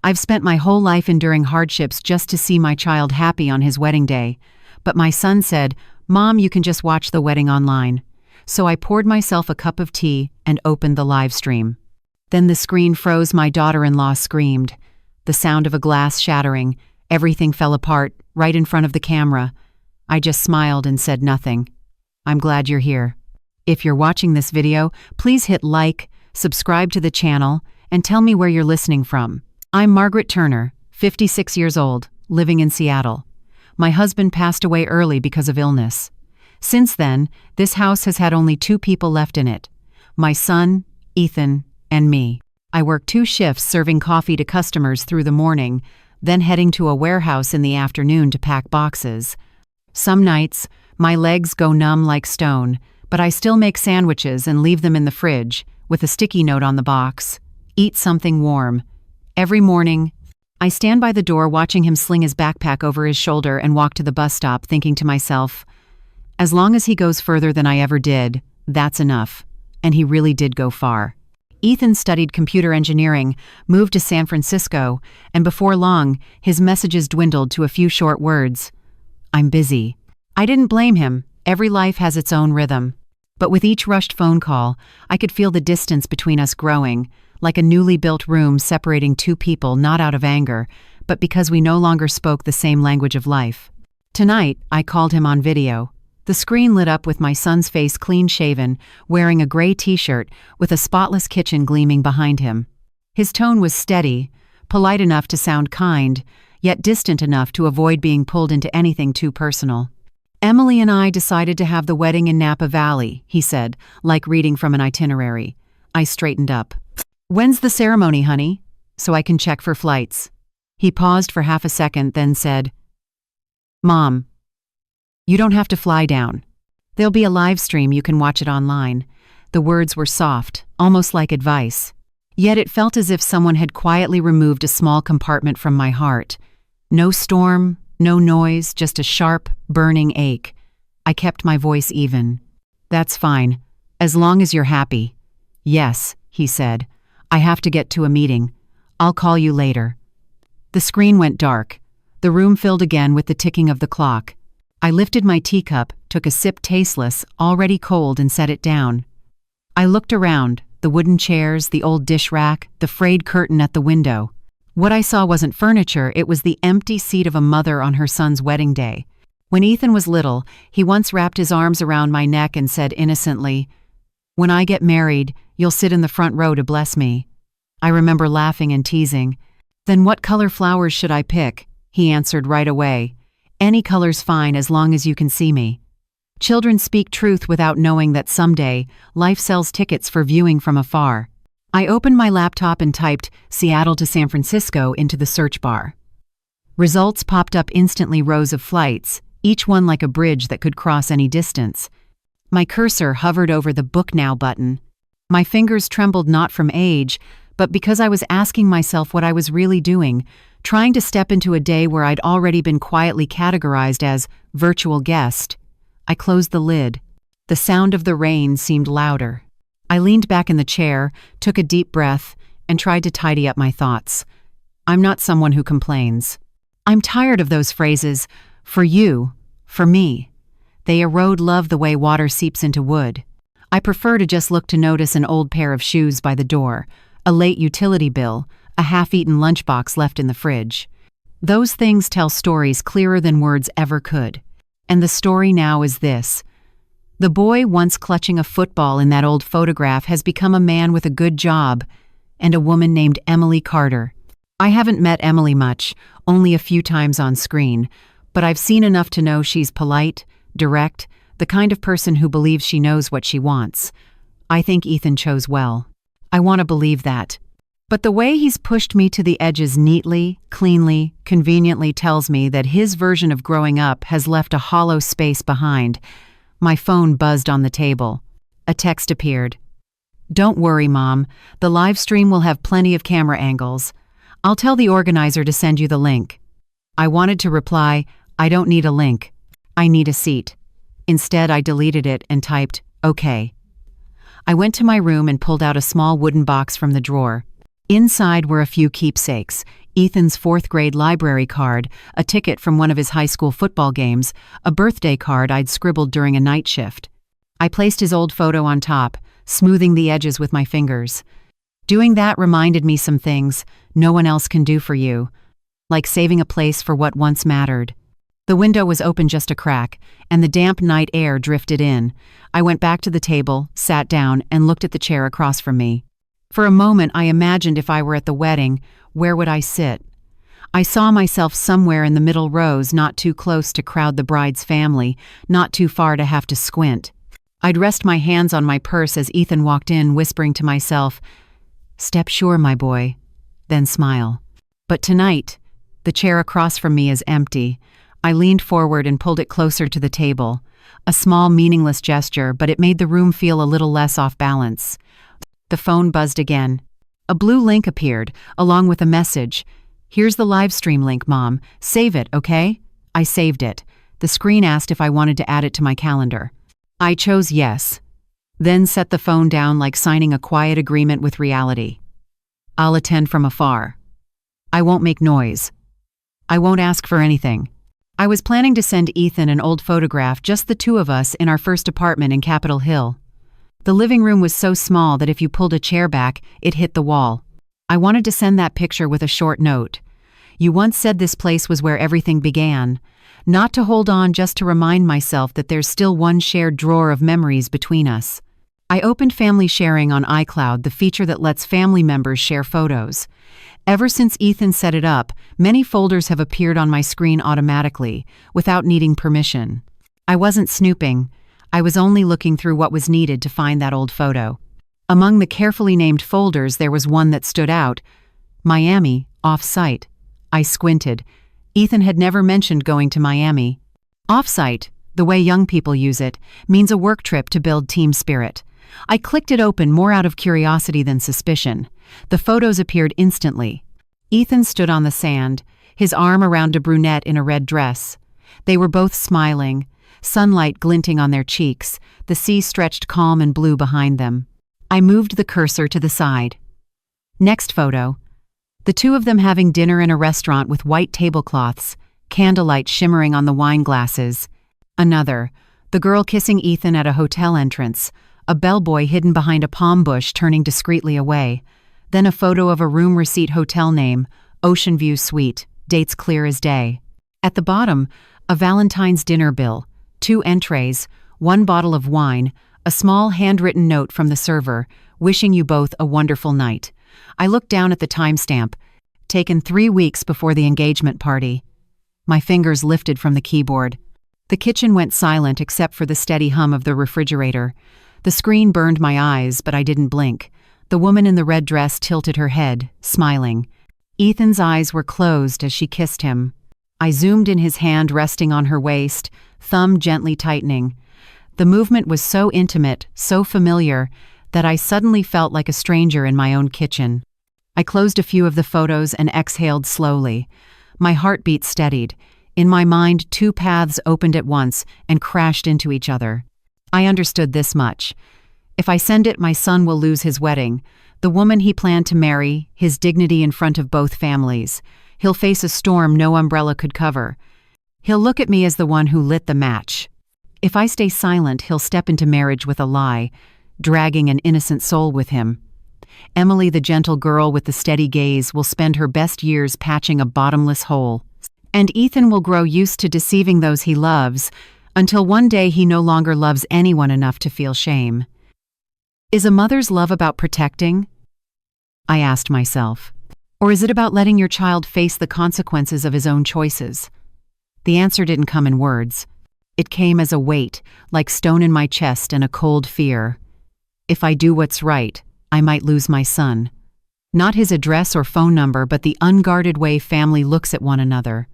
I've spent my whole life enduring hardships just to see my child happy on his wedding day. But my son said, "Mom, you can just watch the wedding online." So I poured myself a cup of tea and opened the live stream. Then the screen froze. My daughter-in-law screamed. The sound of a glass shattering. Everything fell apart, right in front of the camera. I just smiled and said nothing. I'm glad you're here. If you're watching this video, please hit like, subscribe to the channel, and tell me where you're listening from. I'm Margaret Turner, 56 years old, living in Seattle. My husband passed away early because of illness. Since then, this house has had only 2 people left in it. My son, Ethan, and me. I work 2 shifts serving coffee to customers through the morning, then heading to a warehouse in the afternoon to pack boxes. Some nights, my legs go numb like stone, but I still make sandwiches and leave them in the fridge, with a sticky note on the box. Eat something warm. Every morning, I stand by the door watching him sling his backpack over his shoulder and walk to the bus stop, thinking to myself, as long as he goes further than I ever did, that's enough. And he really did go far. Ethan studied computer engineering, moved to San Francisco, and before long, his messages dwindled to a few short words. I'm busy. I didn't blame him. Every life has its own rhythm. But with each rushed phone call, I could feel the distance between us growing, like a newly built room separating 2 people not out of anger, but because we no longer spoke the same language of life. Tonight, I called him on video. The screen lit up with my son's face clean-shaven, wearing a gray t-shirt with a spotless kitchen gleaming behind him. His tone was steady, polite enough to sound kind, yet distant enough to avoid being pulled into anything too personal. Emily and I decided to have the wedding in Napa Valley, he said, like reading from an itinerary. I straightened up. When's the ceremony, honey? So I can check for flights. He paused for half a second, then said, Mom, you don't have to fly down. There'll be a live stream, you can watch it online. The words were soft, almost like advice. Yet it felt as if someone had quietly removed a small compartment from my heart. No storm, no noise, just a sharp, burning ache. I kept my voice even. That's fine, as long as you're happy. Yes, he said. I have to get to a meeting. I'll call you later. The screen went dark. The room filled again with the ticking of the clock. I lifted my teacup, took a sip tasteless, already cold, and set it down. I looked around, the wooden chairs, the old dish rack, the frayed curtain at the window. What I saw wasn't furniture, it was the empty seat of a mother on her son's wedding day. When Ethan was little, he once wrapped his arms around my neck and said innocently, "When I get married, you'll sit in the front row to bless me." I remember laughing and teasing. "Then what color flowers should I pick?" He answered right away. "Any color's fine as long as you can see me." Children speak truth without knowing that someday, life sells tickets for viewing from afar. I opened my laptop and typed Seattle to San Francisco into the search bar. Results popped up instantly, rows of flights, each one like a bridge that could cross any distance. My cursor hovered over the Book Now button. My fingers trembled not from age, but because I was asking myself what I was really doing, trying to step into a day where I'd already been quietly categorized as virtual guest. I closed the lid. The sound of the rain seemed louder. I leaned back in the chair, took a deep breath, and tried to tidy up my thoughts. I'm not someone who complains. I'm tired of those phrases, for you, for me. They erode love the way water seeps into wood. I prefer to just look to notice an old pair of shoes by the door, a late utility bill, a half-eaten lunchbox left in the fridge. Those things tell stories clearer than words ever could. And the story now is this. The boy once clutching a football in that old photograph has become a man with a good job, and a woman named Emily Carter. I haven't met Emily much, only a few times on screen, but I've seen enough to know she's polite, direct, the kind of person who believes she knows what she wants. I think Ethan chose well. I want to believe that. But the way he's pushed me to the edges neatly, cleanly, conveniently tells me that his version of growing up has left a hollow space behind. My phone buzzed on the table. A text appeared. "Don't worry, Mom. The live stream will have plenty of camera angles. I'll tell the organizer to send you the link." I wanted to reply, "I don't need a link. I need a seat." Instead, I deleted it and typed, "Okay." I went to my room and pulled out a small wooden box from the drawer. Inside were a few keepsakes, Ethan's fourth-grade library card, a ticket from one of his high school football games, a birthday card I'd scribbled during a night shift. I placed his old photo on top, smoothing the edges with my fingers. Doing that reminded me some things no one else can do for you, like saving a place for what once mattered. The window was open just a crack, and the damp night air drifted in. I went back to the table, sat down, and looked at the chair across from me. For a moment, I imagined if I were at the wedding, where would I sit? I saw myself somewhere in the middle rows, not too close to crowd the bride's family, not too far to have to squint. I'd rest my hands on my purse as Ethan walked in, whispering to myself, "Step sure, my boy," then smile. But tonight, the chair across from me is empty. I leaned forward and pulled it closer to the table. A small, meaningless gesture, but it made the room feel a little less off balance. The phone buzzed again. A blue link appeared, along with a message. "Here's the livestream link, Mom. Save it, okay?" I saved it. The screen asked if I wanted to add it to my calendar. I chose yes, then set the phone down like signing a quiet agreement with reality. I'll attend from afar. I won't make noise. I won't ask for anything. I was planning to send Ethan an old photograph, just the two of us in our first apartment in Capitol Hill. The living room was so small that if you pulled a chair back, it hit the wall. I wanted to send that picture with a short note. "You once said this place was where everything began." Not to hold on, just to remind myself that there's still one shared drawer of memories between us. I opened Family Sharing on iCloud, the feature that lets family members share photos. Ever since Ethan set it up, many folders have appeared on my screen automatically, without needing permission. I wasn't snooping. I was only looking through what was needed to find that old photo. Among the carefully named folders, there was one that stood out. Miami, off-site. I squinted. Ethan had never mentioned going to Miami. Off-site, the way young people use it, means a work trip to build team spirit. I clicked it open more out of curiosity than suspicion. The photos appeared instantly. Ethan stood on the sand, his arm around a brunette in a red dress. They were both smiling, sunlight glinting on their cheeks, the sea stretched calm and blue behind them. I moved the cursor to the side. Next photo. The two of them having dinner in a restaurant with white tablecloths, candlelight shimmering on the wine glasses. Another. The girl kissing Ethan at a hotel entrance, a bellboy hidden behind a palm bush turning discreetly away. Then a photo of a room receipt, hotel name, Ocean View Suite, dates clear as day. At the bottom, a Valentine's dinner bill, 2 entrees, 1 bottle of wine, a small handwritten note from the server, wishing you both a wonderful night. I looked down at the timestamp, taken 3 weeks before the engagement party. My fingers lifted from the keyboard. The kitchen went silent except for the steady hum of the refrigerator. The screen burned my eyes, but I didn't blink. The woman in the red dress tilted her head, smiling. Ethan's eyes were closed as she kissed him. I zoomed in, his hand resting on her waist, thumb gently tightening. The movement was so intimate, so familiar, that I suddenly felt like a stranger in my own kitchen. I closed a few of the photos and exhaled slowly. My heartbeat steadied. In my mind, 2 paths opened at once and crashed into each other. I understood this much. If I send it, my son will lose his wedding, the woman he planned to marry, his dignity in front of both families. He'll face a storm no umbrella could cover. He'll look at me as the one who lit the match. If I stay silent, he'll step into marriage with a lie, dragging an innocent soul with him. Emily, the gentle girl with the steady gaze, will spend her best years patching a bottomless hole. And Ethan will grow used to deceiving those he loves, until one day he no longer loves anyone enough to feel shame. Is a mother's love about protecting? I asked myself. Or is it about letting your child face the consequences of his own choices? The answer didn't come in words. It came as a weight, like stone in my chest and a cold fear. If I do what's right, I might lose my son. Not his address or phone number, but the unguarded way family looks at one another.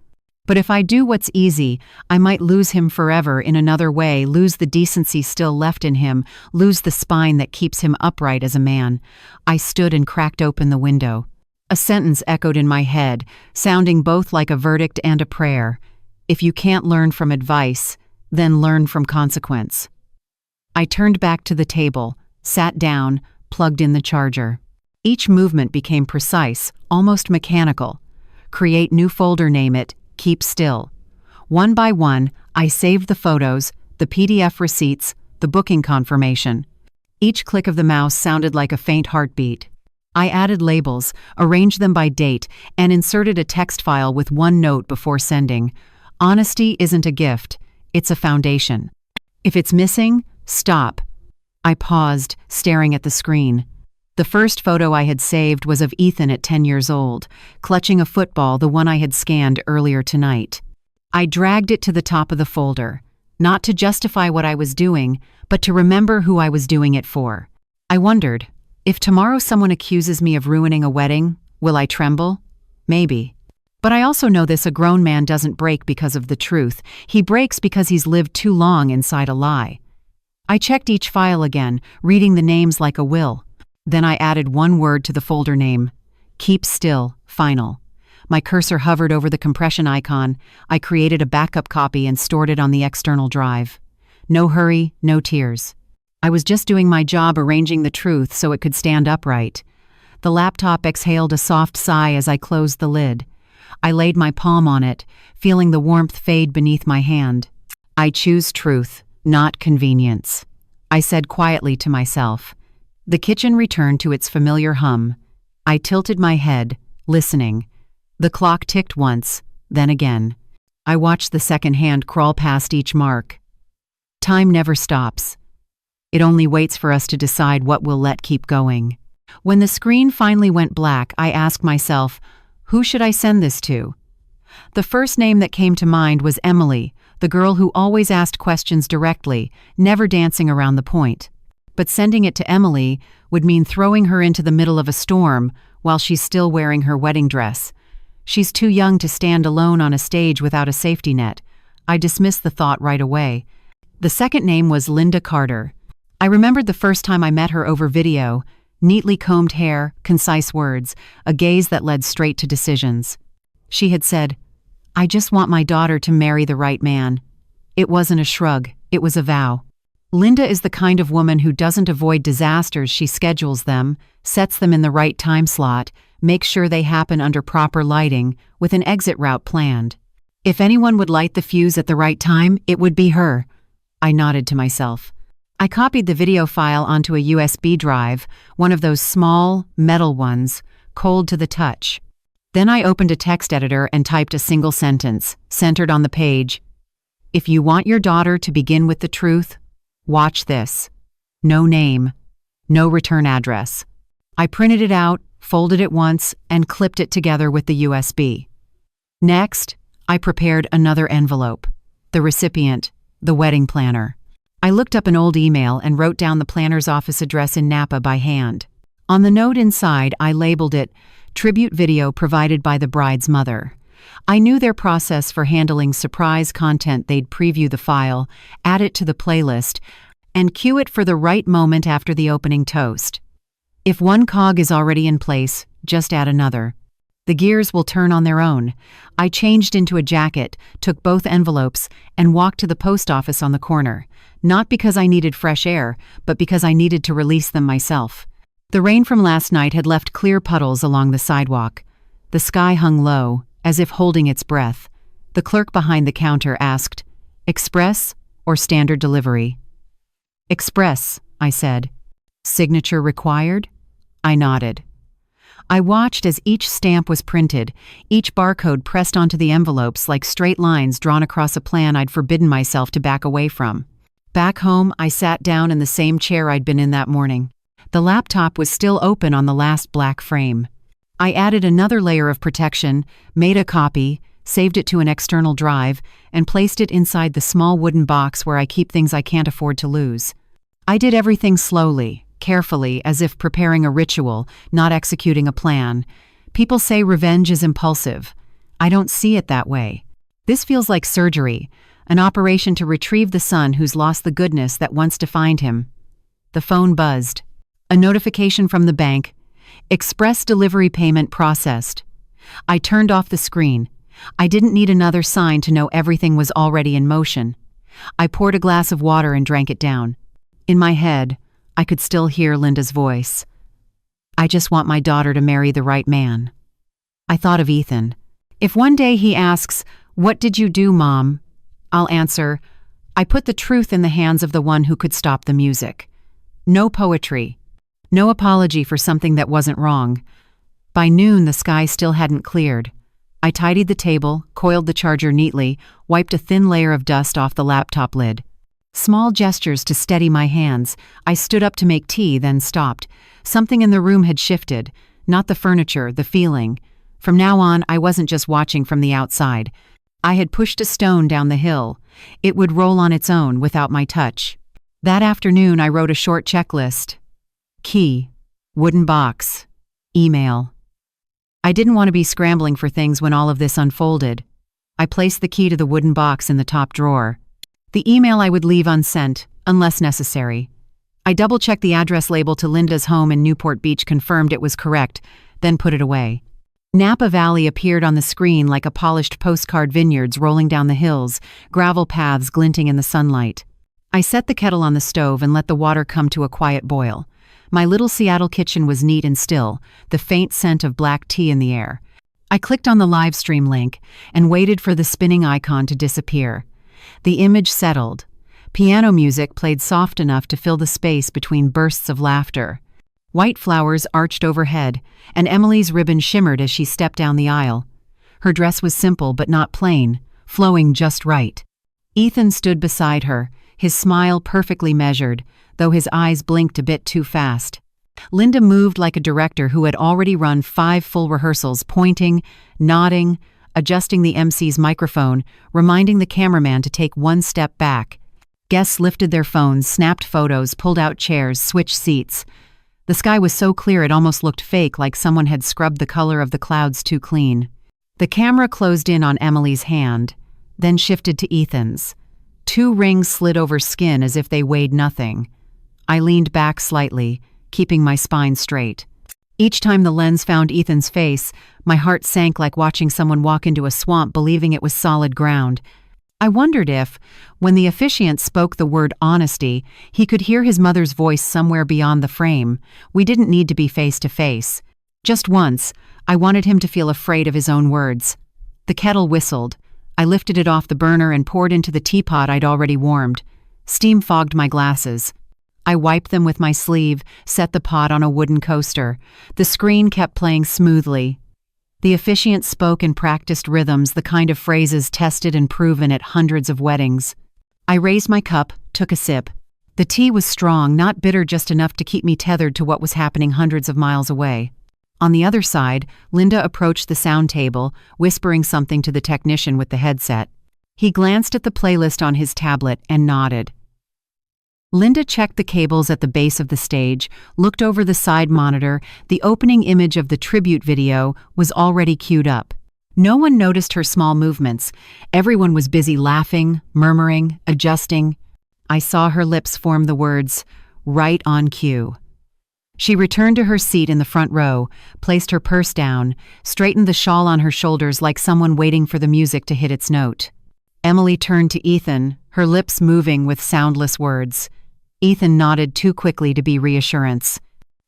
But if I do what's easy, I might lose him forever in another way, lose the decency still left in him, lose the spine that keeps him upright as a man. I stood and cracked open the window. A sentence echoed in my head, sounding both like a verdict and a prayer. If you can't learn from advice, then learn from consequence. I turned back to the table, sat down, plugged in the charger. Each movement became precise, almost mechanical. create new folder, name it, keep still. One by one, I saved the photos, the PDF receipts, the booking confirmation. Each click of the mouse sounded like a faint heartbeat. I added labels, arranged them by date, and inserted a text file with one note before sending. Honesty isn't a gift, it's a foundation. If it's missing, stop. I paused, staring at the screen. The first photo I had saved was of Ethan at 10 years old, clutching a football, the one I had scanned earlier tonight. I dragged it to the top of the folder, not to justify what I was doing, but to remember who I was doing it for. I wondered, if tomorrow someone accuses me of ruining a wedding, will I tremble? Maybe. But I also know this: a grown man doesn't break because of the truth. He breaks because he's lived too long inside a lie. I checked each file again, reading the names like a will. Then I added one word to the folder name: keep still, final. My cursor hovered over the compression icon. I created a backup copy and stored it on the external drive. No hurry, no tears. I was just doing my job, arranging the truth so it could stand upright. The laptop exhaled a soft sigh as I closed the lid. I laid my palm on it, feeling the warmth fade beneath my hand. I choose truth, not convenience, I said quietly to myself. The kitchen returned to its familiar hum. I tilted my head, listening. The clock ticked once, then again. I watched the second hand crawl past each mark. Time never stops. It only waits for us to decide what we'll let keep going. When the screen finally went black, I asked myself, who should I send this to? The first name that came to mind was Emily, the girl who always asked questions directly, never dancing around the point. But sending it to Emily would mean throwing her into the middle of a storm while she's still wearing her wedding dress. She's too young to stand alone on a stage without a safety net. I dismissed the thought right away. The second name was Linda Carter. I remembered the first time I met her over video. Neatly combed hair, concise words, a gaze that led straight to decisions. She had said, "I just want my daughter to marry the right man." It wasn't a shrug, it was a vow. Linda is the kind of woman who doesn't avoid disasters. She schedules them, sets them in the right time slot, makes sure they happen under proper lighting, with an exit route planned. If anyone would light the fuse at the right time, it would be her. I nodded to myself. I copied the video file onto a USB drive, one of those small, metal ones, cold to the touch. Then I opened a text editor and typed a single sentence, centered on the page. If you want your daughter to begin with the truth, watch this. No name, no return address. I printed it out, folded it once, and clipped it together with the USB. Next, I prepared another envelope. The recipient, the wedding planner. I looked up an old email and wrote down the planner's office address in Napa by hand. On the note inside, I labeled it Tribute Video Provided by the Bride's Mother. I knew their process for handling surprise content. They'd preview the file, add it to the playlist, and cue it for the right moment after the opening toast. If one cog is already in place, just add another. The gears will turn on their own. I changed into a jacket, took both envelopes, and walked to the post office on the corner. Not because I needed fresh air, but because I needed to release them myself. The rain from last night had left clear puddles along the sidewalk. The sky hung low, as if holding its breath. The clerk behind the counter asked, "Express or standard delivery?" "Express," I said. "Signature required?" I nodded. I watched as each stamp was printed, each barcode pressed onto the envelopes like straight lines drawn across a plan I'd forbidden myself to back away from. Back home, I sat down in the same chair I'd been in that morning. The laptop was still open on the last black frame. I added another layer of protection, made a copy, saved it to an external drive, and placed it inside the small wooden box where I keep things I can't afford to lose. I did everything slowly, carefully, as if preparing a ritual, not executing a plan. People say revenge is impulsive. I don't see it that way. This feels like surgery, an operation to retrieve the son who's lost the goodness that once defined him. The phone buzzed. A notification from the bank. Express delivery payment processed. I turned off the screen. I didn't need another sign to know everything was already in motion. I poured a glass of water and drank it down. In my head, I could still hear Linda's voice. I just want my daughter to marry the right man. I thought of Ethan. If one day he asks, "What did you do, Mom?" I'll answer, "I put the truth in the hands of the one who could stop the music." No poetry. No apology for something that wasn't wrong. By noon, the sky still hadn't cleared. I tidied the table, coiled the charger neatly, wiped a thin layer of dust off the laptop lid. Small gestures to steady my hands. I stood up to make tea, then stopped. Something in the room had shifted. Not the furniture, the feeling. From now on, I wasn't just watching from the outside. I had pushed a stone down the hill. It would roll on its own without my touch. That afternoon, I wrote a short checklist. Key, wooden box, email. I didn't want to be scrambling for things when all of this unfolded. I placed the key to the wooden box in the top drawer. The email I would leave unsent, unless necessary. I double-checked the address label to Linda's home in Newport Beach, confirmed it was correct, then put it away. Napa Valley appeared on the screen like a polished postcard, vineyards rolling down the hills, gravel paths glinting in the sunlight. I set the kettle on the stove and let the water come to a quiet boil. My little Seattle kitchen was neat and still, the faint scent of black tea in the air. I clicked on the livestream link and waited for the spinning icon to disappear. The image settled. Piano music played soft enough to fill the space between bursts of laughter. White flowers arched overhead, and Emily's ribbon shimmered as she stepped down the aisle. Her dress was simple but not plain, flowing just right. Ethan stood beside her, his smile perfectly measured, though his eyes blinked a bit too fast. Linda moved like a director who had already run 5 full rehearsals, pointing, nodding, adjusting the MC's microphone, reminding the cameraman to take one step back. Guests lifted their phones, snapped photos, pulled out chairs, switched seats. The sky was so clear it almost looked fake, like someone had scrubbed the color of the clouds too clean. The camera closed in on Emily's hand, then shifted to Ethan's. 2 rings slid over skin as if they weighed nothing. I leaned back slightly, keeping my spine straight. Each time the lens found Ethan's face, my heart sank like watching someone walk into a swamp believing it was solid ground. I wondered if, when the officiant spoke the word honesty, he could hear his mother's voice somewhere beyond the frame. We didn't need to be face to face. Just once, I wanted him to feel afraid of his own words. The kettle whistled. I lifted it off the burner and poured into the teapot I'd already warmed. Steam fogged my glasses. I wiped them with my sleeve, set the pot on a wooden coaster. The screen kept playing smoothly. The officiant spoke in practiced rhythms, the kind of phrases tested and proven at hundreds of weddings. I raised my cup, took a sip. The tea was strong, not bitter, just enough to keep me tethered to what was happening hundreds of miles away. On the other side, Linda approached the sound table, whispering something to the technician with the headset. He glanced at the playlist on his tablet and nodded. Linda checked the cables at the base of the stage, looked over the side monitor. The opening image of the tribute video was already queued up. No one noticed her small movements. Everyone was busy laughing, murmuring, adjusting. I saw her lips form the words, "Right on cue." She returned to her seat in the front row, placed her purse down, straightened the shawl on her shoulders like someone waiting for the music to hit its note. Emily turned to Ethan, her lips moving with soundless words. Ethan nodded too quickly to be reassurance.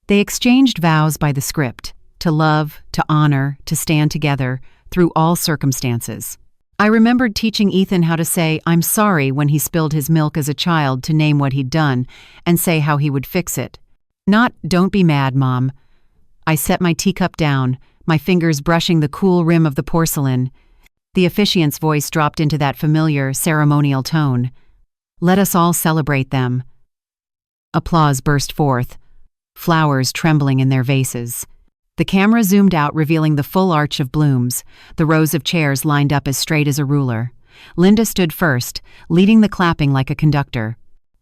They exchanged vows by the script, to love, to honor, to stand together, through all circumstances. I remembered teaching Ethan how to say, "I'm sorry," when he spilled his milk as a child, to name what he'd done, and say how he would fix it. Not, "Don't be mad, Mom." I set my teacup down, my fingers brushing the cool rim of the porcelain. The officiant's voice dropped into that familiar, ceremonial tone. "Let us all celebrate them." Applause burst forth, flowers trembling in their vases. The camera zoomed out, revealing the full arch of blooms, the rows of chairs lined up as straight as a ruler. Linda stood first, leading the clapping like a conductor.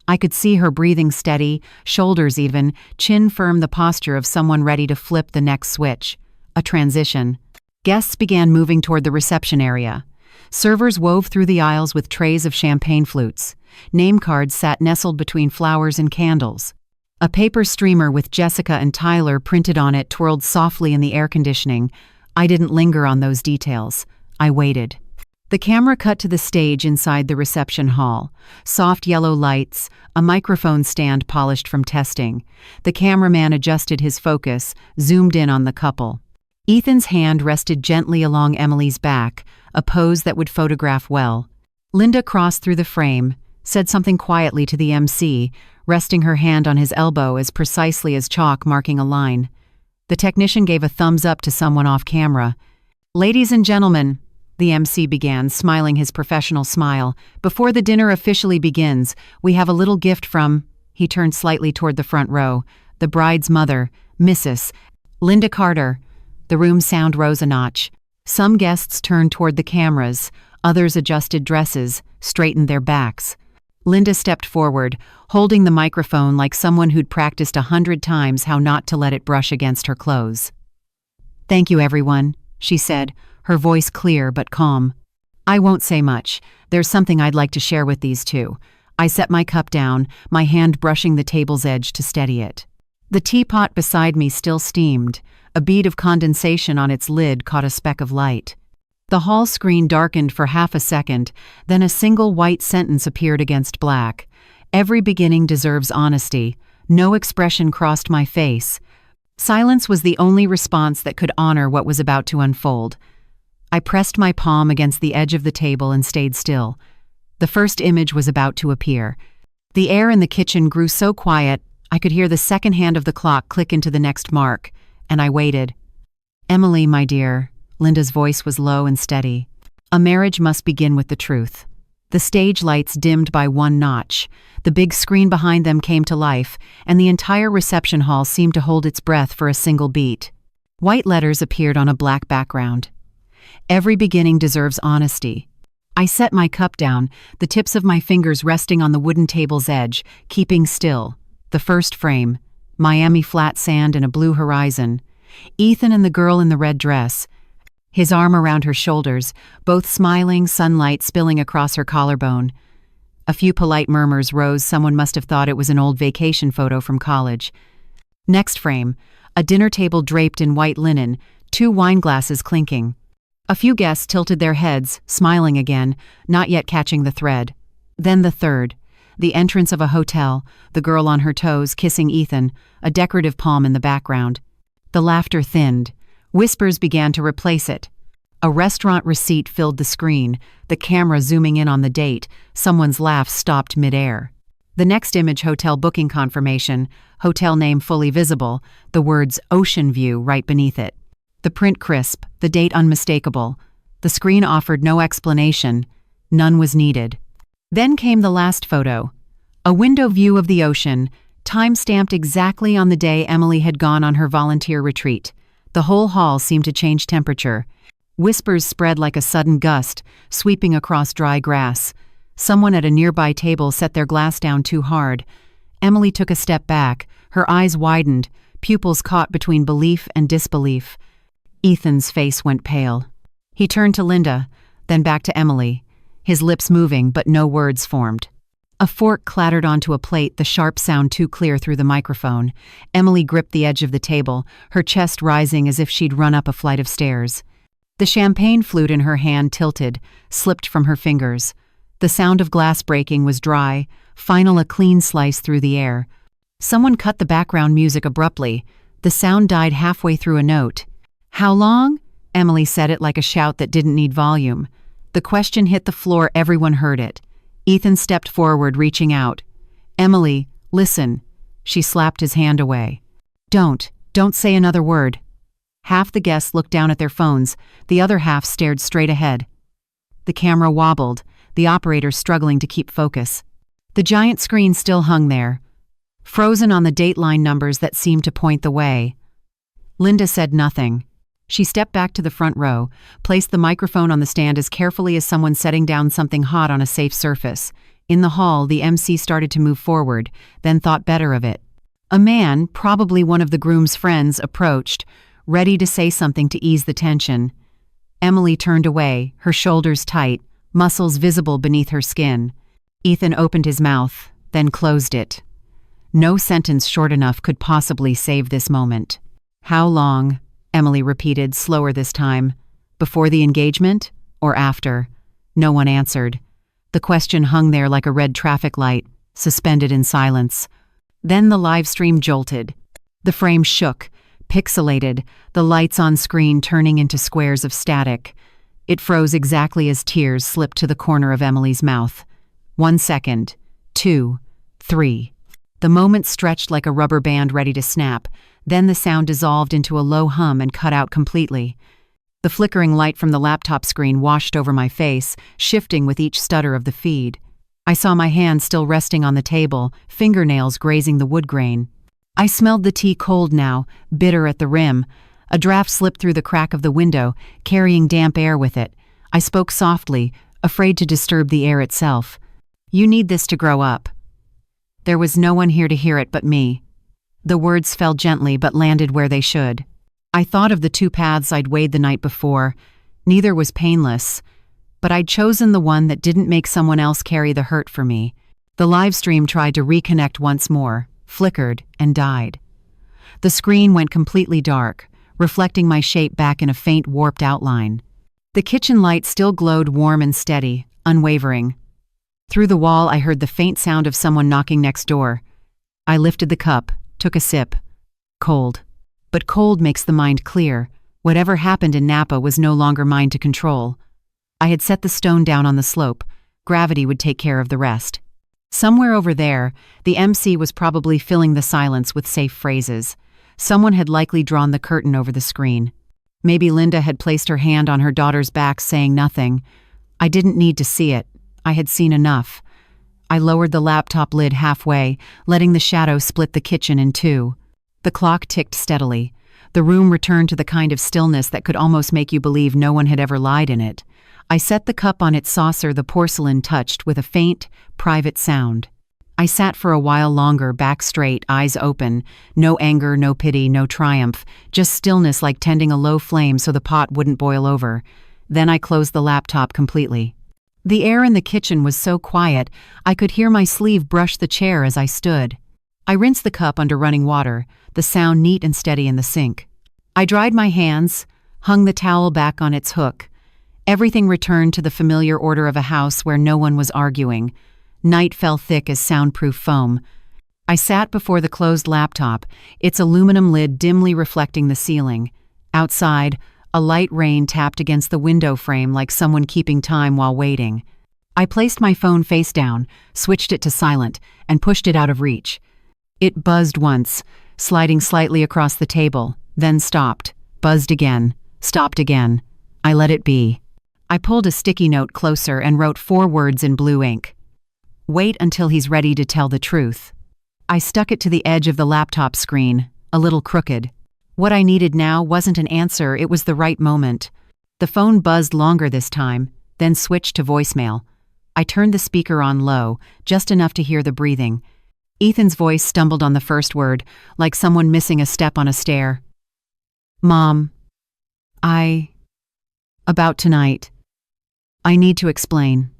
I could see her breathing steady, shoulders even, chin firm, the posture of someone ready to flip the next switch. A transition. Guests began moving toward the reception area. Servers wove through the aisles with trays of champagne flutes. Name cards sat nestled between flowers and candles. A paper streamer with Jessica and Tyler printed on it twirled softly in the air conditioning. I didn't linger on those details. I waited. The camera cut to the stage inside the reception hall. Soft yellow lights, a microphone stand polished from testing. The cameraman adjusted his focus, zoomed in on the couple. Ethan's hand rested gently along Emily's back, a pose that would photograph well. Linda crossed through the frame, said something quietly to the MC, resting her hand on his elbow as precisely as chalk marking a line. The technician gave a thumbs up to someone off camera. "Ladies and gentlemen," the MC began, smiling his professional smile, "before the dinner officially begins, we have a little gift from—" He turned slightly toward the front row. "The bride's mother, Mrs. Linda Carter." The room's sound rose a notch. Some guests turned toward the cameras, others adjusted dresses, straightened their backs. Linda stepped forward, holding the microphone like someone who'd practiced 100 times how not to let it brush against her clothes. "Thank you, everyone," she said, her voice clear but calm. "I won't say much. There's something I'd like to share with these two." I set my cup down, my hand brushing the table's edge to steady it. The teapot beside me still steamed. A bead of condensation on its lid caught a speck of light. The hall screen darkened for half a second, then a single white sentence appeared against black. "Every beginning deserves honesty." No expression crossed my face. Silence was the only response that could honor what was about to unfold. I pressed my palm against the edge of the table and stayed still. The first image was about to appear. The air in the kitchen grew so quiet, I could hear the second hand of the clock click into the next mark, and I waited. "Emily, my dear," Linda's voice was low and steady. "A marriage must begin with the truth." The stage lights dimmed by one notch. The big screen behind them came to life, and the entire reception hall seemed to hold its breath for a single beat. White letters appeared on a black background. "Every beginning deserves honesty." I set my cup down, the tips of my fingers resting on the wooden table's edge, keeping still. The first frame, Miami flat sand and a blue horizon. Ethan and the girl in the red dress, his arm around her shoulders, both smiling, sunlight spilling across her collarbone. A few polite murmurs rose. Someone must have thought it was an old vacation photo from college. Next frame, a dinner table draped in white linen, 2 wine glasses clinking. A few guests tilted their heads, smiling again, not yet catching the thread. Then the third, the entrance of a hotel, the girl on her toes kissing Ethan, a decorative palm in the background. The laughter thinned. Whispers began to replace it. A restaurant receipt filled the screen, the camera zooming in on the date. Someone's laugh stopped midair. The next image, hotel booking confirmation, hotel name fully visible, the words Ocean View right beneath it. The print crisp, the date unmistakable. The screen offered no explanation. None was needed. Then came the last photo. A window view of the ocean, time-stamped exactly on the day Emily had gone on her volunteer retreat. The whole hall seemed to change temperature. Whispers spread like a sudden gust, sweeping across dry grass. Someone at a nearby table set their glass down too hard. Emily took a step back, her eyes widened, pupils caught between belief and disbelief. Ethan's face went pale. He turned to Linda, then back to Emily, his lips moving but no words formed. A fork clattered onto a plate, the sharp sound too clear through the microphone. Emily gripped the edge of the table, her chest rising as if she'd run up a flight of stairs. The champagne flute in her hand tilted, slipped from her fingers. The sound of glass breaking was dry, final a clean slice through the air. Someone cut the background music abruptly. The sound died halfway through a note. "How long?" Emily said it like a shout that didn't need volume. The question hit the floor, everyone heard it. Ethan stepped forward, reaching out. "Emily, listen." She slapped his hand away. Don't say another word." Half the guests looked down at their phones, the other half stared straight ahead. The camera wobbled, the operator struggling to keep focus. The giant screen still hung there, frozen on the dateline numbers that seemed to point the way. Linda said nothing. She stepped back to the front row, placed the microphone on the stand as carefully as someone setting down something hot on a safe surface. In the hall, the MC started to move forward, then thought better of it. A man, probably one of the groom's friends, approached, ready to say something to ease the tension. Emily turned away, her shoulders tight, muscles visible beneath her skin. Ethan opened his mouth, then closed it. No sentence short enough could possibly save this moment. "How long?" Emily repeated, slower this time. "Before the engagement? Or after?" No one answered. The question hung there like a red traffic light, suspended in silence. Then the live stream jolted. The frame shook. pixelated, the lights on screen turning into squares of static. It froze exactly as tears slipped to the corner of Emily's mouth. 1 second. 2. 3. The moment stretched like a rubber band ready to snap. Then the sound dissolved into a low hum and cut out completely. The flickering light from the laptop screen washed over my face, shifting with each stutter of the feed. I saw my hand still resting on the table, fingernails grazing the wood grain. I smelled the tea cold now, bitter at the rim. A draft slipped through the crack of the window, carrying damp air with it. I spoke softly, afraid to disturb the air itself. "You need this to grow up." There was no one here to hear it but me. The words fell gently but landed where they should. I thought of the 2 paths I'd weighed the night before. Neither was painless, but I'd chosen the one that didn't make someone else carry the hurt for me. The livestream tried to reconnect once more, flickered, and died. The screen went completely dark, reflecting my shape back in a faint warped outline. The kitchen light still glowed warm and steady, unwavering. Through the wall I heard the faint sound of someone knocking next door. I lifted the cup, took a sip. Cold. But cold makes the mind clear. Whatever happened in Napa was no longer mine to control. I had set the stone down on the slope. Gravity would take care of the rest. Somewhere over there, the MC was probably filling the silence with safe phrases. Someone had likely drawn the curtain over the screen. Maybe Linda had placed her hand on her daughter's back saying nothing. I didn't need to see it. I had seen enough. I lowered the laptop lid halfway, letting the shadow split the kitchen in 2. The clock ticked steadily. The room returned to the kind of stillness that could almost make you believe no one had ever lied in it. I set the cup on its saucer, the porcelain touched with a faint, private sound. I sat for a while longer, back straight, eyes open. No anger, no pity, no triumph. Just stillness, like tending a low flame so the pot wouldn't boil over. Then I closed the laptop completely. The air in the kitchen was so quiet, I could hear my sleeve brush the chair as I stood. I rinsed the cup under running water, the sound neat and steady in the sink. I dried my hands, hung the towel back on its hook. Everything returned to the familiar order of a house where no one was arguing. Night fell thick as soundproof foam. I sat before the closed laptop, its aluminum lid dimly reflecting the ceiling. Outside, a light rain tapped against the window frame like someone keeping time while waiting. I placed my phone face down, switched it to silent, and pushed it out of reach. It buzzed once, sliding slightly across the table, then stopped, buzzed again, stopped again. I let it be. I pulled a sticky note closer and wrote 4 words in blue ink. "Wait until he's ready to tell the truth." I stuck it to the edge of the laptop screen, a little crooked. What I needed now wasn't an answer, it was the right moment. The phone buzzed longer this time, then switched to voicemail. I turned the speaker on low, just enough to hear the breathing. Ethan's voice stumbled on the first word, like someone missing a step on a stair. "Mom, about tonight. I need to explain."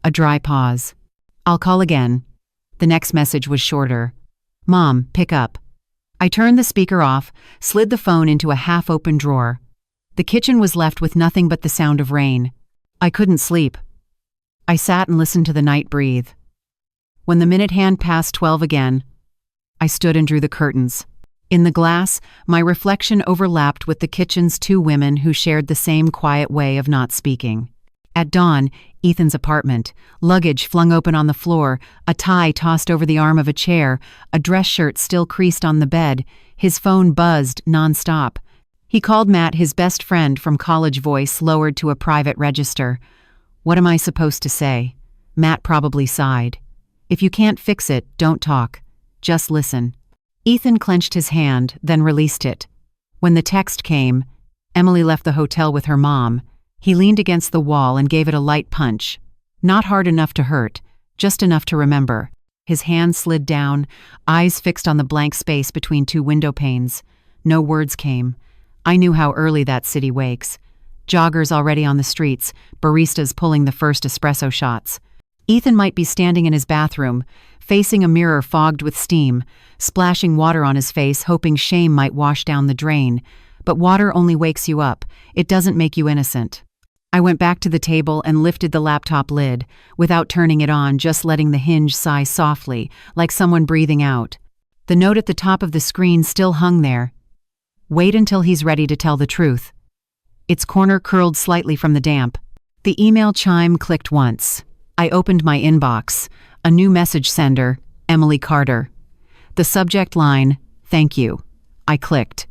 A dry pause. "I'll call again." The next message was shorter. "Mom, pick up." I turned the speaker off, slid the phone into a half-open drawer. The kitchen was left with nothing but the sound of rain. I couldn't sleep. I sat and listened to the night breathe. When the minute hand passed 12 again, I stood and drew the curtains. In the glass, my reflection overlapped with the kitchen's 2 women who shared the same quiet way of not speaking. At dawn, Ethan's apartment, luggage flung open on the floor, a tie tossed over the arm of a chair, a dress shirt still creased on the bed. His phone buzzed nonstop. He called Matt, his best friend, from college, voice lowered to a private register. What am I supposed to say? Matt probably sighed. If you can't fix it, don't talk. Just listen. Ethan clenched his hand, then released it. When the text came, Emily left the hotel with her mom. He leaned against the wall and gave it a light punch. Not hard enough to hurt, just enough to remember. His hand slid down, eyes fixed on the blank space between 2 window panes. No words came. I knew how early that city wakes. Joggers already on the streets, baristas pulling the first espresso shots. Ethan might be standing in his bathroom, facing a mirror fogged with steam, splashing water on his face, hoping shame might wash down the drain. But water only wakes you up. It doesn't make you innocent. I went back to the table and lifted the laptop lid, without turning it on, just letting the hinge sigh softly, like someone breathing out. The note at the top of the screen still hung there. Wait until he's ready to tell the truth. Its corner curled slightly from the damp. The email chime clicked once. I opened my inbox. A new message sender, Emily Carter. The subject line, "Thank you." I clicked.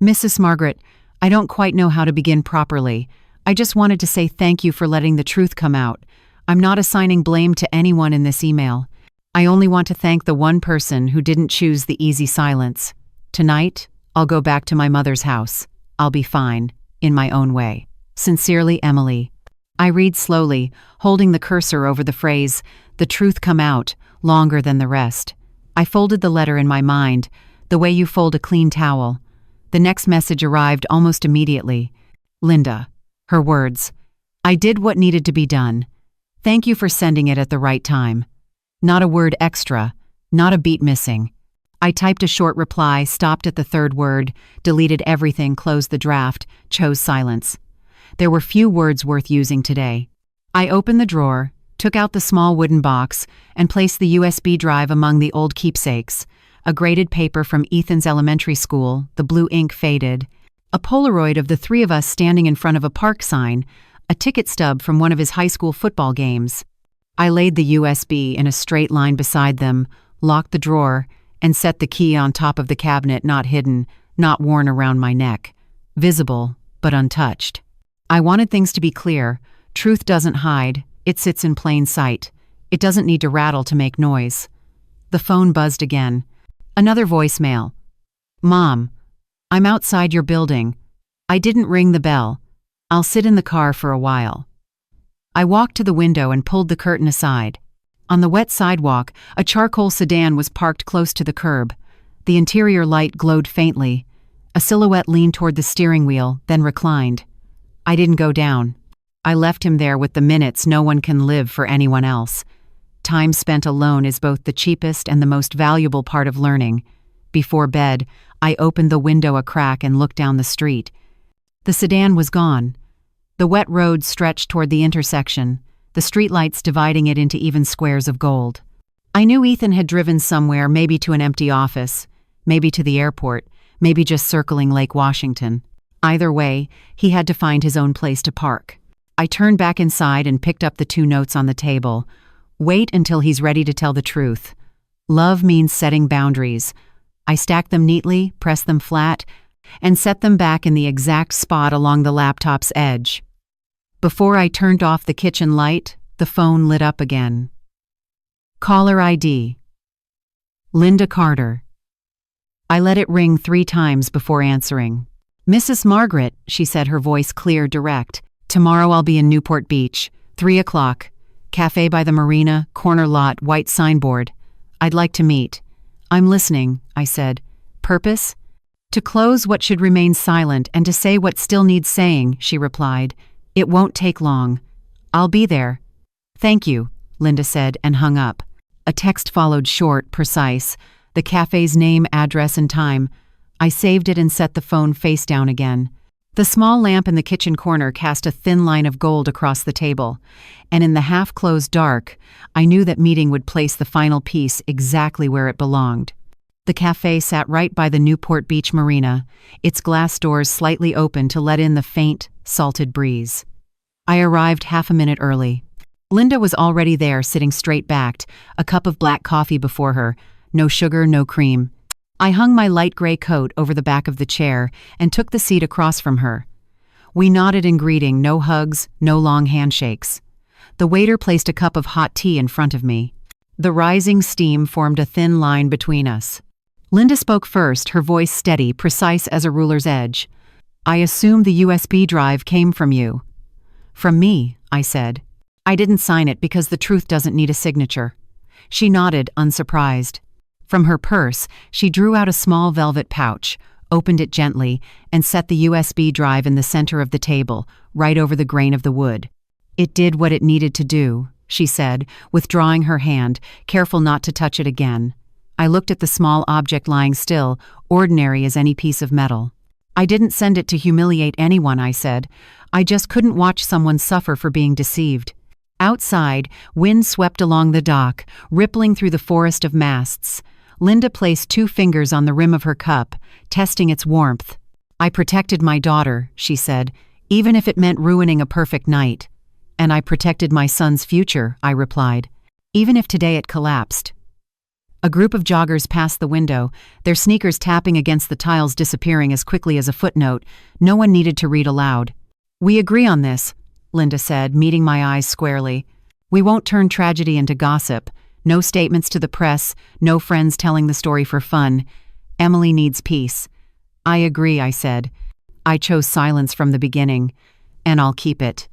"Mrs. Margaret, I don't quite know how to begin properly. I just wanted to say thank you for letting the truth come out. I'm not assigning blame to anyone in this email. I only want to thank the one person who didn't choose the easy silence. Tonight, I'll go back to my mother's house. I'll be fine, in my own way. Sincerely, Emily." I read slowly, holding the cursor over the phrase, "the truth come out," longer than the rest. I folded the letter in my mind, the way you fold a clean towel. The next message arrived almost immediately. Linda. Her words. "I did what needed to be done. Thank you for sending it at the right time." Not a word extra, not a beat missing. I typed a short reply, stopped at the third word, deleted everything, closed the draft, chose silence. There were few words worth using today. I opened the drawer, took out the small wooden box, and placed the USB drive among the old keepsakes. A graded paper from Ethan's elementary school, the blue ink faded. A Polaroid of the three of us standing in front of a park sign, a ticket stub from one of his high school football games. I laid the USB in a straight line beside them, locked the drawer, and set the key on top of the cabinet, not hidden, not worn around my neck. Visible, but untouched. I wanted things to be clear. Truth doesn't hide, it sits in plain sight. It doesn't need to rattle to make noise. The phone buzzed again. Another voicemail. "Mom, I'm outside your building. I didn't ring the bell. I'll sit in the car for a while." I walked to the window and pulled the curtain aside. On the wet sidewalk, a charcoal sedan was parked close to the curb. The interior light glowed faintly. A silhouette leaned toward the steering wheel, then reclined. I didn't go down. I left him there with the minutes no one can live for anyone else. Time spent alone is both the cheapest and the most valuable part of learning. Before bed, I opened the window a crack and looked down the street. The sedan was gone. The wet road stretched toward the intersection, the streetlights dividing it into even squares of gold. I knew Ethan had driven somewhere, maybe to an empty office, maybe to the airport, maybe just circling Lake Washington. Either way, he had to find his own place to park. I turned back inside and picked up the two notes on the table. Wait until he's ready to tell the truth. Love means setting boundaries. I stacked them neatly, pressed them flat, and set them back in the exact spot along the laptop's edge. Before I turned off the kitchen light, the phone lit up again. Caller ID. Linda Carter. I let it ring 3 times before answering. "Mrs. Margaret," she said, her voice clear, direct. "Tomorrow I'll be in Newport Beach, 3 o'clock. Cafe by the marina, corner lot, white signboard. I'd like to meet." "I'm listening," I said. "Purpose?" "To close what should remain silent and to say what still needs saying," she replied. "It won't take long. I'll be there." "Thank you," Linda said and hung up. A text followed, short, precise, the cafe's name, address, and time. I saved it and set the phone face down again. The small lamp in the kitchen corner cast a thin line of gold across the table, and in the half-closed dark, I knew that meeting would place the final piece exactly where it belonged. The cafe sat right by the Newport Beach marina, its glass doors slightly open to let in the faint, salted breeze. I arrived half a minute early. Linda was already there, sitting straight-backed, a cup of black coffee before her, no sugar, no cream. I hung my light gray coat over the back of the chair and took the seat across from her. We nodded in greeting, no hugs, no long handshakes. The waiter placed a cup of hot tea in front of me. The rising steam formed a thin line between us. Linda spoke first, her voice steady, precise as a ruler's edge. "I assume the USB drive came from you." "From me," I said. "I didn't sign it because the truth doesn't need a signature." She nodded, unsurprised. From her purse, she drew out a small velvet pouch, opened it gently, and set the USB drive in the center of the table, right over the grain of the wood. "It did what it needed to do," she said, withdrawing her hand, careful not to touch it again. I looked at the small object lying still, ordinary as any piece of metal. "I didn't send it to humiliate anyone," I said. "I just couldn't watch someone suffer for being deceived." Outside, wind swept along the dock, rippling through the forest of masts. Linda placed 2 fingers on the rim of her cup, testing its warmth. I protected my daughter, she said, even if it meant ruining a perfect night. And I protected my son's future, I replied, even if today it collapsed. A group of joggers passed the window, their sneakers tapping against the tiles disappearing as quickly as a footnote. No one needed to read aloud. We agree on this, Linda said, meeting my eyes squarely. We won't turn tragedy into gossip. No statements to the press, no friends telling the story for fun. Emily needs peace. I agree, I said. I chose silence from the beginning, and I'll keep it.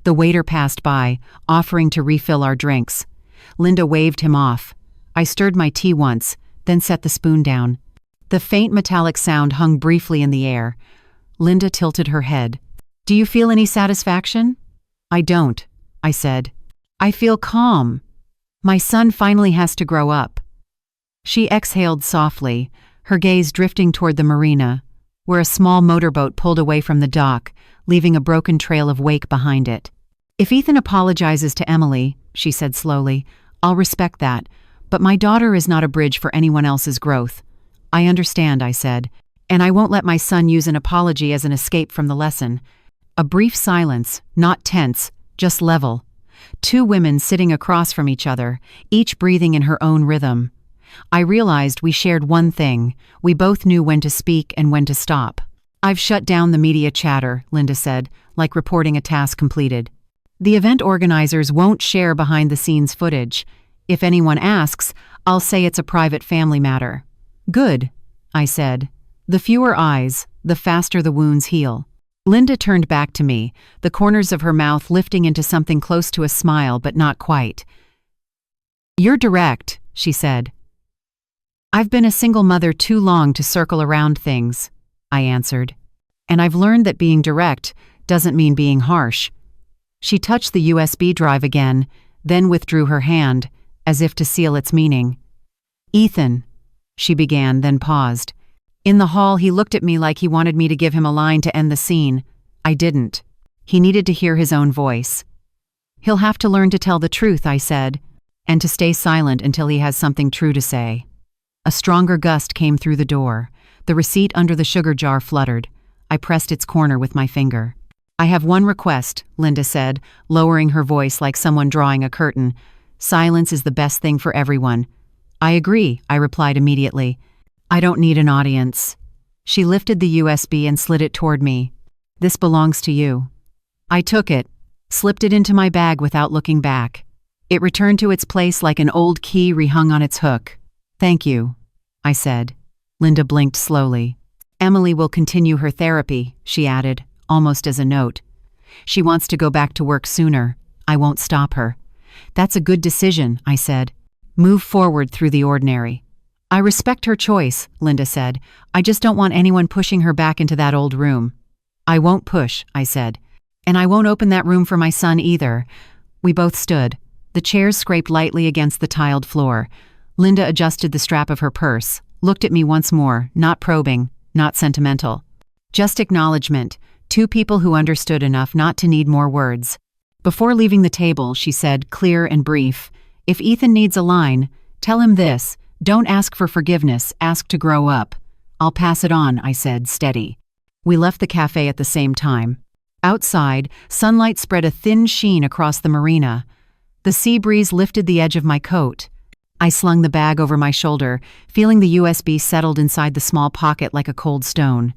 The waiter passed by, offering to refill our drinks. Linda waved him off. I stirred my tea once, then set the spoon down. The faint metallic sound hung briefly in the air. Linda tilted her head. Do you feel any satisfaction? I don't, I said. I feel calm. My son finally has to grow up. She exhaled softly, her gaze drifting toward the marina, where a small motorboat pulled away from the dock, leaving a broken trail of wake behind it. If Ethan apologizes to Emily, she said slowly, I'll respect that, but my daughter is not a bridge for anyone else's growth. I understand, I said, and I won't let my son use an apology as an escape from the lesson. A brief silence, not tense, just level. Two women sitting across from each other, each breathing in her own rhythm. I realized we shared one thing. We both knew when to speak and when to stop. I've shut down the media chatter, Linda said, like reporting a task completed. The event organizers won't share behind-the-scenes footage. If anyone asks, I'll say it's a private family matter. Good, I said. The fewer eyes, the faster the wounds heal. Linda turned back to me, the corners of her mouth lifting into something close to a smile, but not quite. You're direct, she said. I've been a single mother too long to circle around things, I answered. And I've learned that being direct doesn't mean being harsh. She touched the USB drive again, then withdrew her hand, as if to seal its meaning. Ethan, she began, then paused. In the hall, he looked at me like he wanted me to give him a line to end the scene. I didn't. He needed to hear his own voice. He'll have to learn to tell the truth, I said, and to stay silent until he has something true to say. A stronger gust came through the door. The receipt under the sugar jar fluttered. I pressed its corner with my finger. I have one request, Linda said, lowering her voice like someone drawing a curtain. Silence is the best thing for everyone. I agree, I replied immediately. I don't need an audience. She lifted the USB and slid it toward me. This belongs to you. I took it, slipped it into my bag without looking back. It returned to its place like an old key rehung on its hook. Thank you, I said. Linda blinked slowly. Emily will continue her therapy, she added, almost as a note. She wants to go back to work sooner. I won't stop her. That's a good decision, I said. Move forward through the ordinary. I respect her choice, Linda said. I just don't want anyone pushing her back into that old room. I won't push, I said. And I won't open that room for my son either. We both stood. The chairs scraped lightly against the tiled floor. Linda adjusted the strap of her purse, looked at me once more, not probing, not sentimental. Just acknowledgement, two people who understood enough not to need more words. Before leaving the table, she said, clear and brief, if Ethan needs a line, tell him this, don't ask for forgiveness, ask to grow up. I'll pass it on, I said, steady. We left the cafe at the same time. Outside, sunlight spread a thin sheen across the marina. The sea breeze lifted the edge of my coat. I slung the bag over my shoulder, feeling the USB settled inside the small pocket like a cold stone.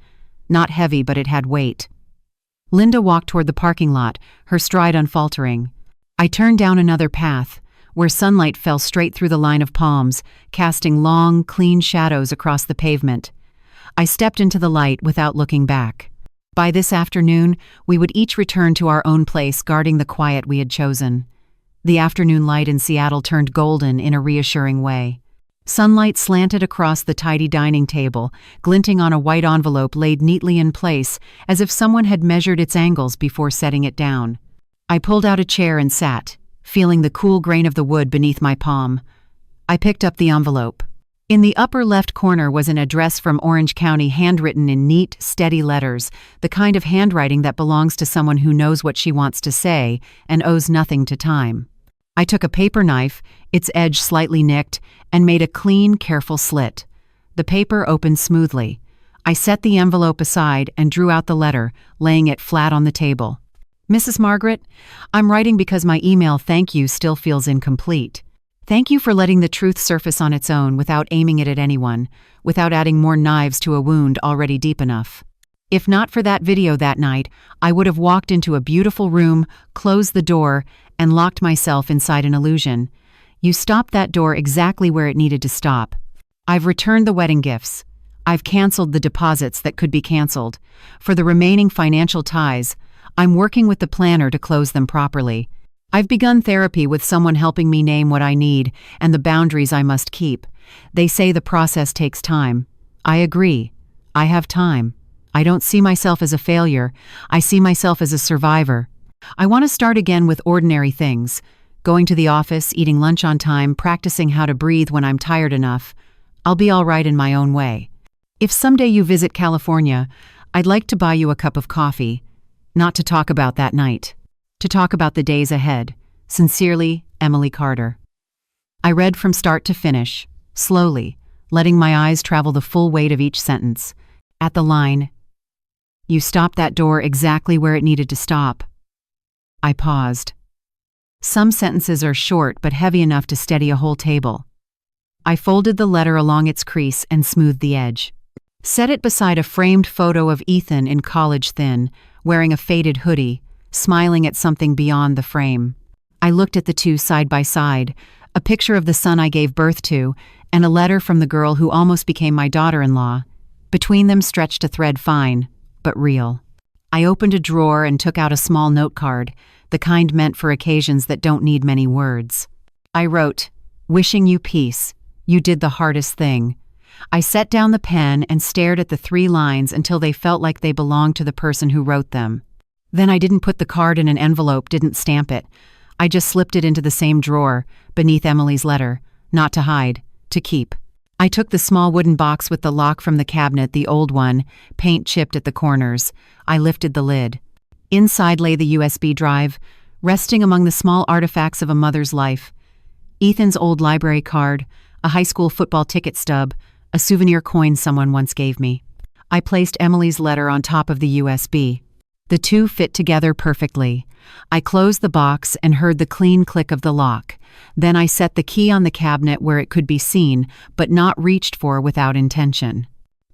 Not heavy, but it had weight. Linda walked toward the parking lot, her stride unfaltering. I turned down another path, where sunlight fell straight through the line of palms, casting long, clean shadows across the pavement. I stepped into the light without looking back. By this afternoon, we would each return to our own place, guarding the quiet we had chosen. The afternoon light in Seattle turned golden in a reassuring way. Sunlight slanted across the tidy dining table, glinting on a white envelope laid neatly in place, as if someone had measured its angles before setting it down. I pulled out a chair and sat, feeling the cool grain of the wood beneath my palm. I picked up the envelope. In the upper left corner was an address from Orange County, handwritten in neat, steady letters, the kind of handwriting that belongs to someone who knows what she wants to say and owes nothing to time. I took a paper knife, its edge slightly nicked, and made a clean, careful slit. The paper opened smoothly. I set the envelope aside and drew out the letter, laying it flat on the table. Mrs. Margaret, I'm writing because my email thank you still feels incomplete. Thank you for letting the truth surface on its own without aiming it at anyone, without adding more knives to a wound already deep enough. If not for that video that night, I would have walked into a beautiful room, closed the door, and locked myself inside an illusion. You stopped that door exactly where it needed to stop. I've returned the wedding gifts. I've canceled the deposits that could be canceled. For the remaining financial ties, I'm working with the planner to close them properly. I've begun therapy with someone helping me name what I need and the boundaries I must keep. They say the process takes time. I agree. I have time. I don't see myself as a failure. I see myself as a survivor. I want to start again with ordinary things. Going to the office, eating lunch on time, practicing how to breathe when I'm tired enough. I'll be all right in my own way. If someday you visit California, I'd like to buy you a cup of coffee. Not to talk about that night. To talk about the days ahead. Sincerely, Emily Carter. I read from start to finish, slowly, letting my eyes travel the full weight of each sentence. At the line, "You stopped that door exactly where it needed to stop." I paused. Some sentences are short but heavy enough to steady a whole table. I folded the letter along its crease and smoothed the edge. Set it beside a framed photo of Ethan in college thin, wearing a faded hoodie, smiling at something beyond the frame. I looked at the two side by side, a picture of the son I gave birth to, and a letter from the girl who almost became my daughter-in-law. Between them stretched a thread fine, but real. I opened a drawer and took out a small note card, the kind meant for occasions that don't need many words. I wrote, "Wishing you peace. You did the hardest thing." I set down the pen and stared at the 3 lines until they felt like they belonged to the person who wrote them. Then I didn't put the card in an envelope, didn't stamp it. I just slipped it into the same drawer, beneath Emily's letter, not to hide, to keep. I took the small wooden box with the lock from the cabinet, the old one, paint chipped at the corners. I lifted the lid. Inside lay the USB drive, resting among the small artifacts of a mother's life. Ethan's old library card, a high school football ticket stub, a souvenir coin someone once gave me. I placed Emily's letter on top of the USB. The two fit together perfectly. I closed the box and heard the clean click of the lock. Then I set the key on the cabinet where it could be seen, but not reached for without intention.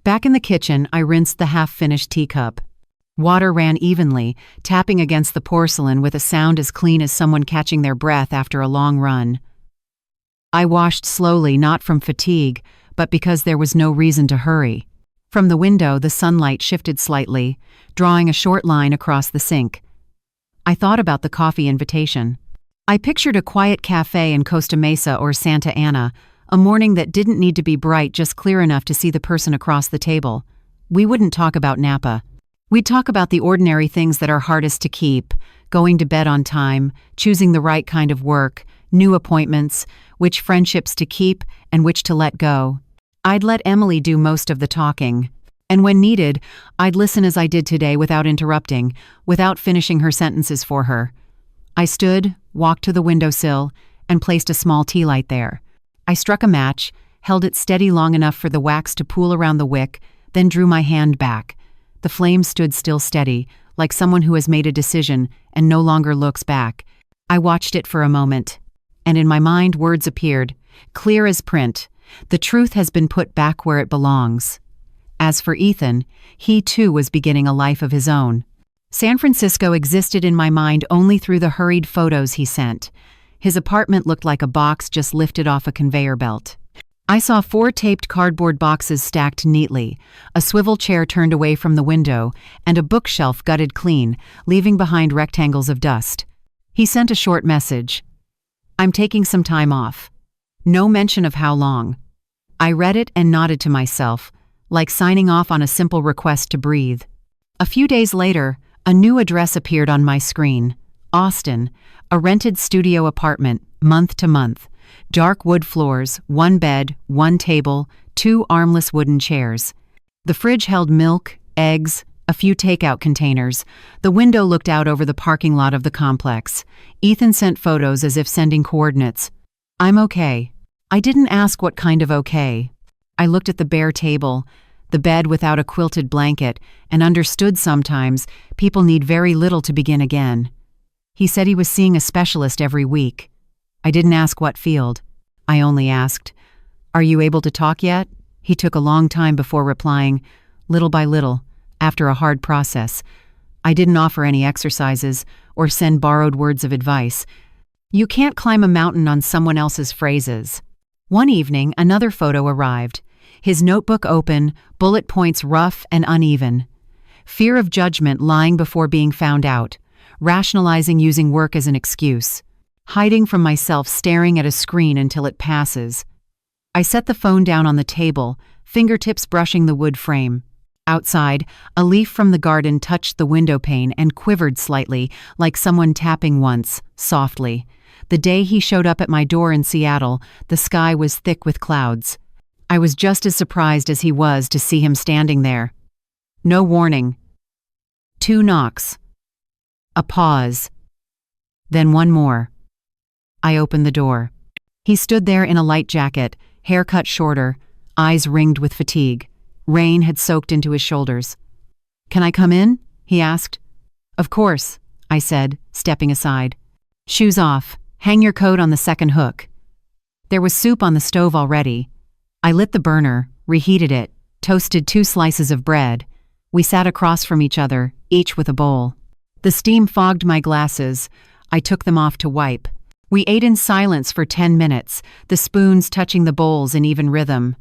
Back in the kitchen, I rinsed the half-finished teacup. Water ran evenly, tapping against the porcelain with a sound as clean as someone catching their breath after a long run. I washed slowly, not from fatigue, but because there was no reason to hurry. From the window, the sunlight shifted slightly, drawing a short line across the sink. I thought about the coffee invitation. I pictured a quiet cafe in Costa Mesa or Santa Ana, a morning that didn't need to be bright, just clear enough to see the person across the table. We wouldn't talk about Napa. We'd talk about the ordinary things that are hardest to keep, going to bed on time, choosing the right kind of work, new appointments, which friendships to keep and which to let go. I'd let Emily do most of the talking. And when needed, I'd listen as I did today without interrupting, without finishing her sentences for her. I stood, walked to the windowsill, and placed a small tea light there. I struck a match, held it steady long enough for the wax to pool around the wick, then drew my hand back. The flame stood still steady, like someone who has made a decision and no longer looks back. I watched it for a moment, and in my mind words appeared, clear as print. The truth has been put back where it belongs. As for Ethan, he too was beginning a life of his own. San Francisco existed in my mind only through the hurried photos he sent. His apartment looked like a box just lifted off a conveyor belt. I saw 4 taped cardboard boxes stacked neatly, a swivel chair turned away from the window, and a bookshelf gutted clean, leaving behind rectangles of dust. He sent a short message. "I'm taking some time off." No mention of how long. I read it and nodded to myself, like signing off on a simple request to breathe. A few days later, a new address appeared on my screen. Austin, a rented studio apartment, month to month. Dark wood floors, 1 bed, 1 table, 2 armless wooden chairs. The fridge held milk, eggs, a few takeout containers. The window looked out over the parking lot of the complex. Ethan sent photos as if sending coordinates. "I'm okay." I didn't ask what kind of okay. I looked at the bare table, the bed without a quilted blanket, and understood sometimes people need very little to begin again. He said he was seeing a specialist every week. I didn't ask what field. I only asked, "Are you able to talk yet?" He took a long time before replying, little by little, after a hard process. I didn't offer any exercises or send borrowed words of advice. You can't climb a mountain on someone else's phrases. One evening, another photo arrived. His notebook open, bullet points rough and uneven. Fear of judgment lying before being found out. Rationalizing using work as an excuse. Hiding from myself, staring at a screen until it passes. I set the phone down on the table, fingertips brushing the wood frame. Outside, a leaf from the garden touched the window pane and quivered slightly, like someone tapping once, softly. The day he showed up at my door in Seattle, the sky was thick with clouds. I was just as surprised as he was to see him standing there. No warning. 2 knocks. A pause. Then one more. I opened the door. He stood there in a light jacket, hair cut shorter, eyes ringed with fatigue. Rain had soaked into his shoulders. "Can I come in?" he asked. "Of course," I said, stepping aside. "Shoes off. Hang your coat on the second hook." There was soup on the stove already. I lit the burner, reheated it, toasted 2 slices of bread. We sat across from each other, each with a bowl. The steam fogged my glasses. I took them off to wipe. We ate in silence for 10 minutes, the spoons touching the bowls in even rhythm.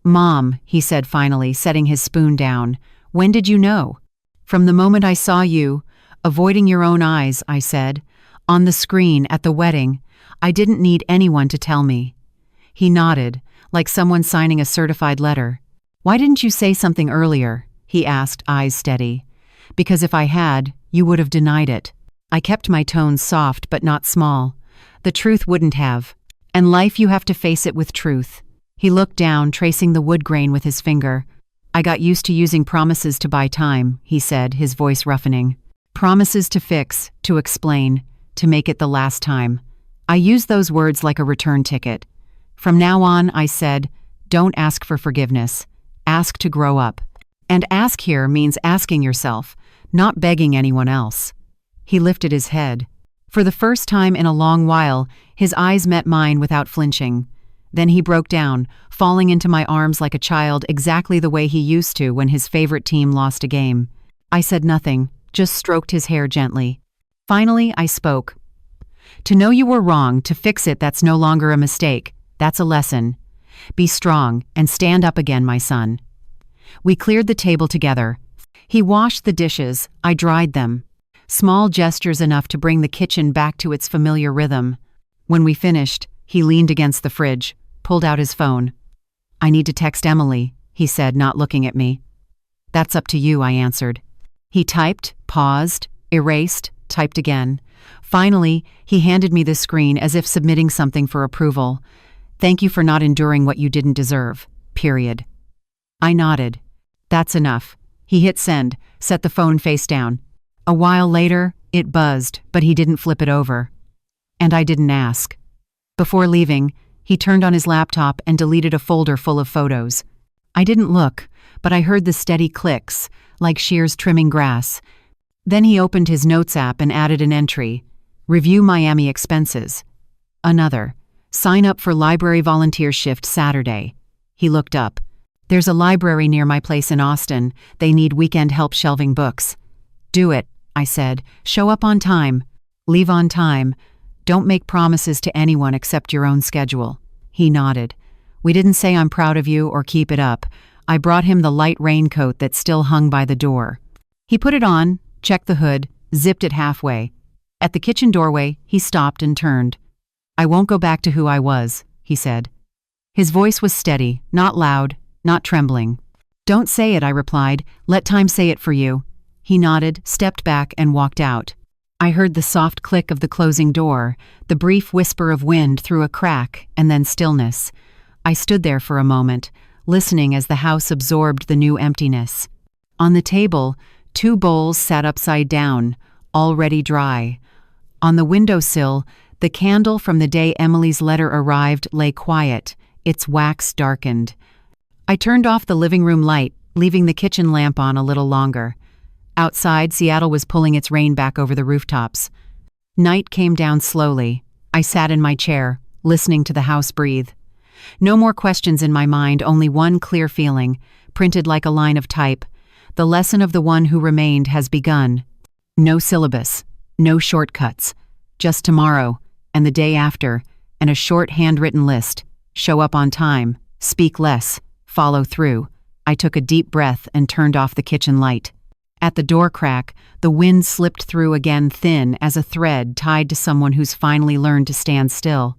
"Mom," he said finally, setting his spoon down, "when did you know?" "From the moment I saw you, avoiding your own eyes," I said. "On the screen, at the wedding. I didn't need anyone to tell me." He nodded, like someone signing a certified letter. "Why didn't you say something earlier?" he asked, eyes steady. "Because if I had, you would have denied it." I kept my tone soft but not small. The truth wouldn't have. And life, you have to face it with truth. He looked down, tracing the wood grain with his finger. "I got used to using promises to buy time," he said, his voice roughening. "Promises to fix, to explain, to make it the last time. I use those words like a return ticket. From now on," I said, "don't ask for forgiveness. Ask to grow up. And ask here means asking yourself, not begging anyone else." He lifted his head. For the first time in a long while, his eyes met mine without flinching. Then he broke down, falling into my arms like a child, exactly the way he used to when his favorite team lost a game. I said nothing, just stroked his hair gently. Finally, I spoke. "To know you were wrong, to fix it, that's no longer a mistake. That's a lesson. Be strong and stand up again, my son." We cleared the table together. He washed the dishes, I dried them. Small gestures enough to bring the kitchen back to its familiar rhythm. When we finished, he leaned against the fridge, pulled out his phone. "I need to text Emily," he said, not looking at me. "That's up to you," I answered. He typed, paused, erased, typed again. Finally, he handed me the screen as if submitting something for approval. "Thank you for not enduring what you didn't deserve. Period." I nodded. "That's enough." He hit send, set the phone face down. A while later, it buzzed, but he didn't flip it over. And I didn't ask. Before leaving, he turned on his laptop and deleted a folder full of photos. I didn't look, but I heard the steady clicks, like shears trimming grass. Then he opened his notes app and added an entry. "Review Miami expenses." Another. "Sign up for library volunteer shift Saturday." He looked up. "There's a library near my place in Austin. They need weekend help shelving books." "Do it," I said. "Show up on time. Leave on time. Don't make promises to anyone except your own schedule." He nodded. "We didn't say I'm proud of you or keep it up." I brought him the light raincoat that still hung by the door. He put it on, checked the hood, zipped it halfway. At the kitchen doorway, he stopped and turned. "I won't go back to who I was," he said. His voice was steady, not loud, not trembling. "Don't say it," I replied. "Let time say it for you." He nodded, stepped back, and walked out. I heard the soft click of the closing door, the brief whisper of wind through a crack, and then stillness. I stood there for a moment, listening as the house absorbed the new emptiness. On the table, 2 bowls sat upside down, already dry. On the windowsill, the candle from the day Emily's letter arrived lay quiet, its wax darkened. I turned off the living room light, leaving the kitchen lamp on a little longer. Outside, Seattle was pulling its rain back over the rooftops. Night came down slowly. I sat in my chair, listening to the house breathe. No more questions in my mind, only one clear feeling, printed like a line of type. The lesson of the one who remained has begun. No syllabus, no shortcuts. Just tomorrow, and the day after, and a short handwritten list. Show up on time, speak less, follow through. I took a deep breath and turned off the kitchen light. At the door crack, the wind slipped through again, thin as a thread tied to someone who's finally learned to stand still.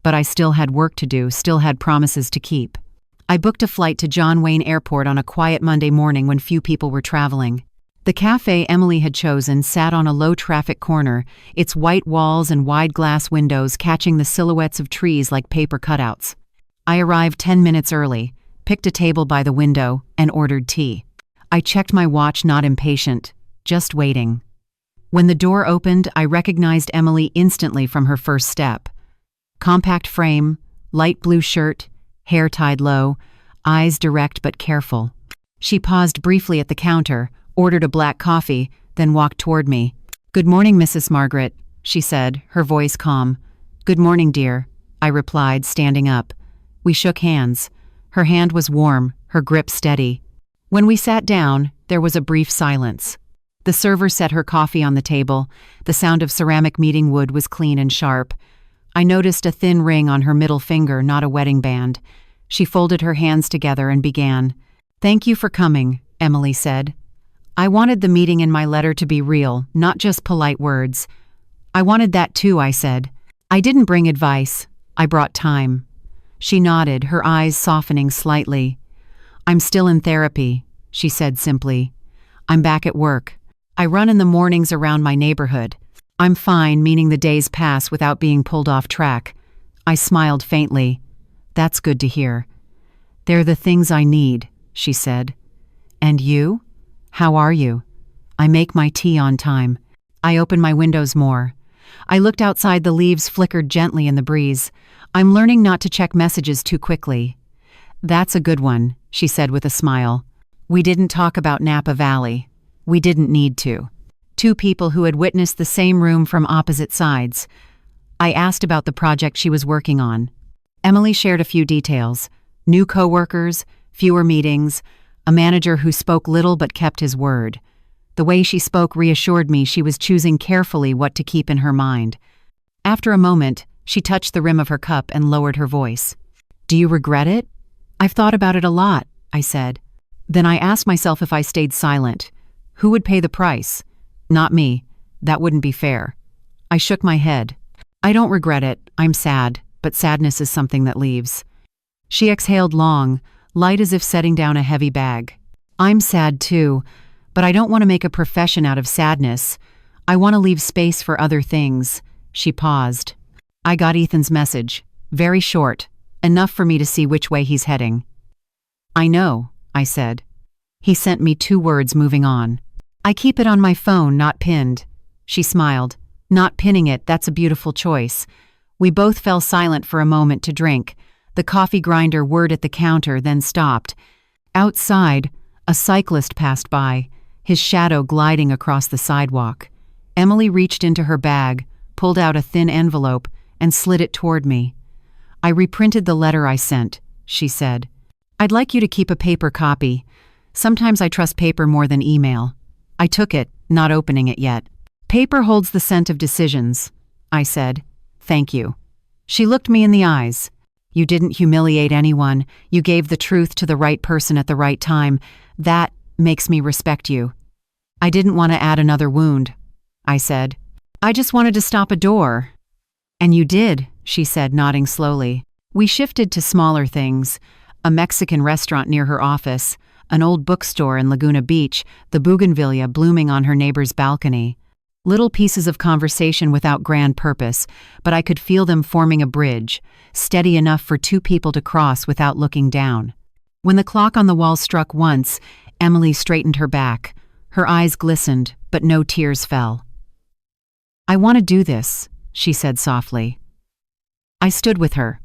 But I still had work to do, still had promises to keep. I booked a flight to John Wayne Airport on a quiet Monday morning when few people were traveling. The cafe Emily had chosen sat on a low-traffic corner, its white walls and wide glass windows catching the silhouettes of trees like paper cutouts. I arrived 10 minutes early, picked a table by the window, and ordered tea. I checked my watch, not impatient, just waiting. When the door opened, I recognized Emily instantly from her first step. Compact frame, light blue shirt, hair tied low, eyes direct but careful. She paused briefly at the counter, ordered a black coffee, then walked toward me. "Good morning, Mrs. Margaret," she said, her voice calm. "Good morning, dear," I replied, standing up. We shook hands. Her hand was warm, her grip steady. When we sat down, there was a brief silence. The server set her coffee on the table. The sound of ceramic meeting wood was clean and sharp. I noticed a thin ring on her middle finger, not a wedding band. She folded her hands together and began. "Thank you for coming," Emily said. "I wanted the meeting in my letter to be real, not just polite words." "I wanted that too," I said. "I didn't bring advice. I brought time." She nodded, her eyes softening slightly. "I'm still in therapy," she said simply. "I'm back at work. I run in the mornings around my neighborhood. I'm fine, meaning the days pass without being pulled off track." I smiled faintly. "That's good to hear." "They're the things I need," she said. "And you? How are you?" "I make my tea on time." I opened my windows more. I looked outside, the leaves flickered gently in the breeze. "I'm learning not to check messages too quickly." "That's a good one," she said with a smile. We didn't talk about Napa Valley. We didn't need to. Two people who had witnessed the same room from opposite sides. I asked about the project she was working on. Emily shared a few details. New coworkers, fewer meetings, a manager who spoke little but kept his word. The way she spoke reassured me she was choosing carefully what to keep in her mind. After a moment, she touched the rim of her cup and lowered her voice. "Do you regret it?" "I've thought about it a lot," I said. Then I asked myself if I stayed silent. Who would pay the price? Not me. That wouldn't be fair. I shook my head. "I don't regret it. I'm sad, but sadness is something that leaves." She exhaled long, light as if setting down a heavy bag. "I'm sad too, but I don't want to make a profession out of sadness. I want to leave space for other things." She paused. "I got Ethan's message. Very short. Enough for me to see which way he's heading." "I know," I said. "He sent me 2 words moving on. I keep it on my phone, not pinned." She smiled. "Not pinning it, that's a beautiful choice." We both fell silent for a moment to drink. The coffee grinder whirred at the counter, then stopped. Outside, a cyclist passed by, his shadow gliding across the sidewalk. Emily reached into her bag, pulled out a thin envelope, and slid it toward me. "I reprinted the letter I sent," she said. "I'd like you to keep a paper copy. Sometimes I trust paper more than email." I took it, not opening it yet. "Paper holds the scent of decisions," I said. "Thank you." She looked me in the eyes. "You didn't humiliate anyone. You gave the truth to the right person at the right time. That makes me respect you." "I didn't want to add another wound," I said. "I just wanted to stop a door." "And you did," she said, nodding slowly. We shifted to smaller things. A Mexican restaurant near her office, an old bookstore in Laguna Beach, the bougainvillea blooming on her neighbor's balcony. Little pieces of conversation without grand purpose, but I could feel them forming a bridge, steady enough for 2 people to cross without looking down. When the clock on the wall struck once, Emily straightened her back. Her eyes glistened, but no tears fell. "I want to do this," she said softly. I stood with her.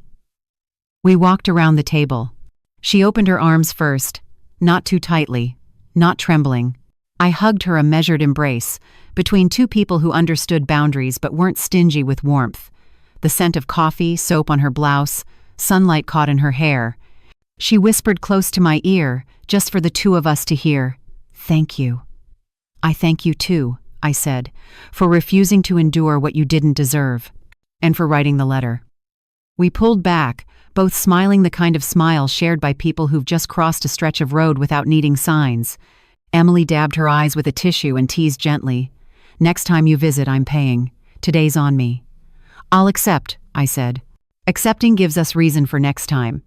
We walked around the table. She opened her arms first. not too tightly, not trembling. I hugged her a measured embrace, between two people who understood boundaries but weren't stingy with warmth. The scent of coffee, soap on her blouse, sunlight caught in her hair. She whispered close to my ear, just for the two of us to hear, "Thank you." "I thank you too," I said, "for refusing to endure what you didn't deserve, and for writing the letter." We pulled back, both smiling the kind of smile shared by people who've just crossed a stretch of road without needing signs. Emily dabbed her eyes with a tissue and teased gently, "Next time you visit, I'm paying. Today's on me." "I'll accept," I said. Accepting gives us reason for next time.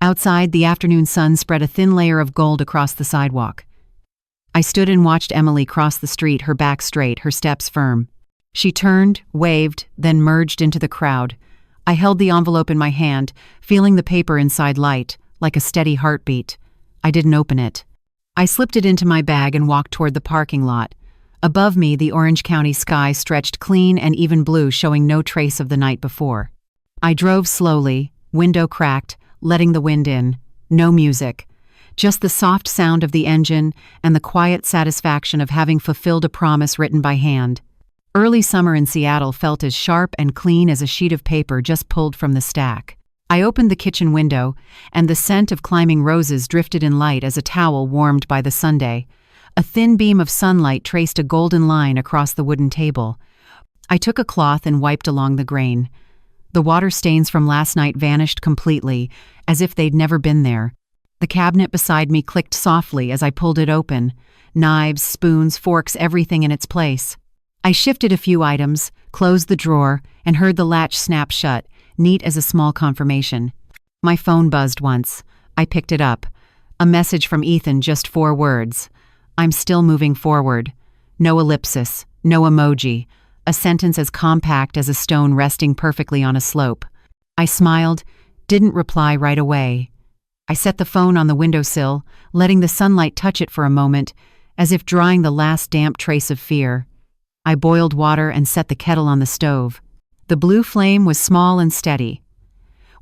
Outside, the afternoon sun spread a thin layer of gold across the sidewalk. I stood and watched Emily cross the street, her back straight, her steps firm. She turned, waved, then merged into the crowd. I held the envelope in my hand, feeling the paper inside light, like a steady heartbeat. I didn't open it. I slipped it into my bag and walked toward the parking lot. Above me, the Orange County sky stretched clean and even blue, showing no trace of the night before. I drove slowly, window cracked, letting the wind in. No music. Just the soft sound of the engine and the quiet satisfaction of having fulfilled a promise written by hand. Early summer in Seattle felt as sharp and clean as a sheet of paper just pulled from the stack. I opened the kitchen window, and the scent of climbing roses drifted in light as a towel warmed by the Sunday. A thin beam of sunlight traced a golden line across the wooden table. I took a cloth and wiped along the grain. The water stains from last night vanished completely, as if they'd never been there. The cabinet beside me clicked softly as I pulled it open. Knives, spoons, forks, everything in its place. I shifted a few items, closed the drawer, and heard the latch snap shut, neat as a small confirmation. My phone buzzed once. I picked it up. A message from Ethan, just 4 words. "I'm still moving forward." No ellipsis, no emoji. A sentence as compact as a stone resting perfectly on a slope. I smiled, didn't reply right away. I set the phone on the windowsill, letting the sunlight touch it for a moment, as if drying the last damp trace of fear. I boiled water and set the kettle on the stove. The blue flame was small and steady.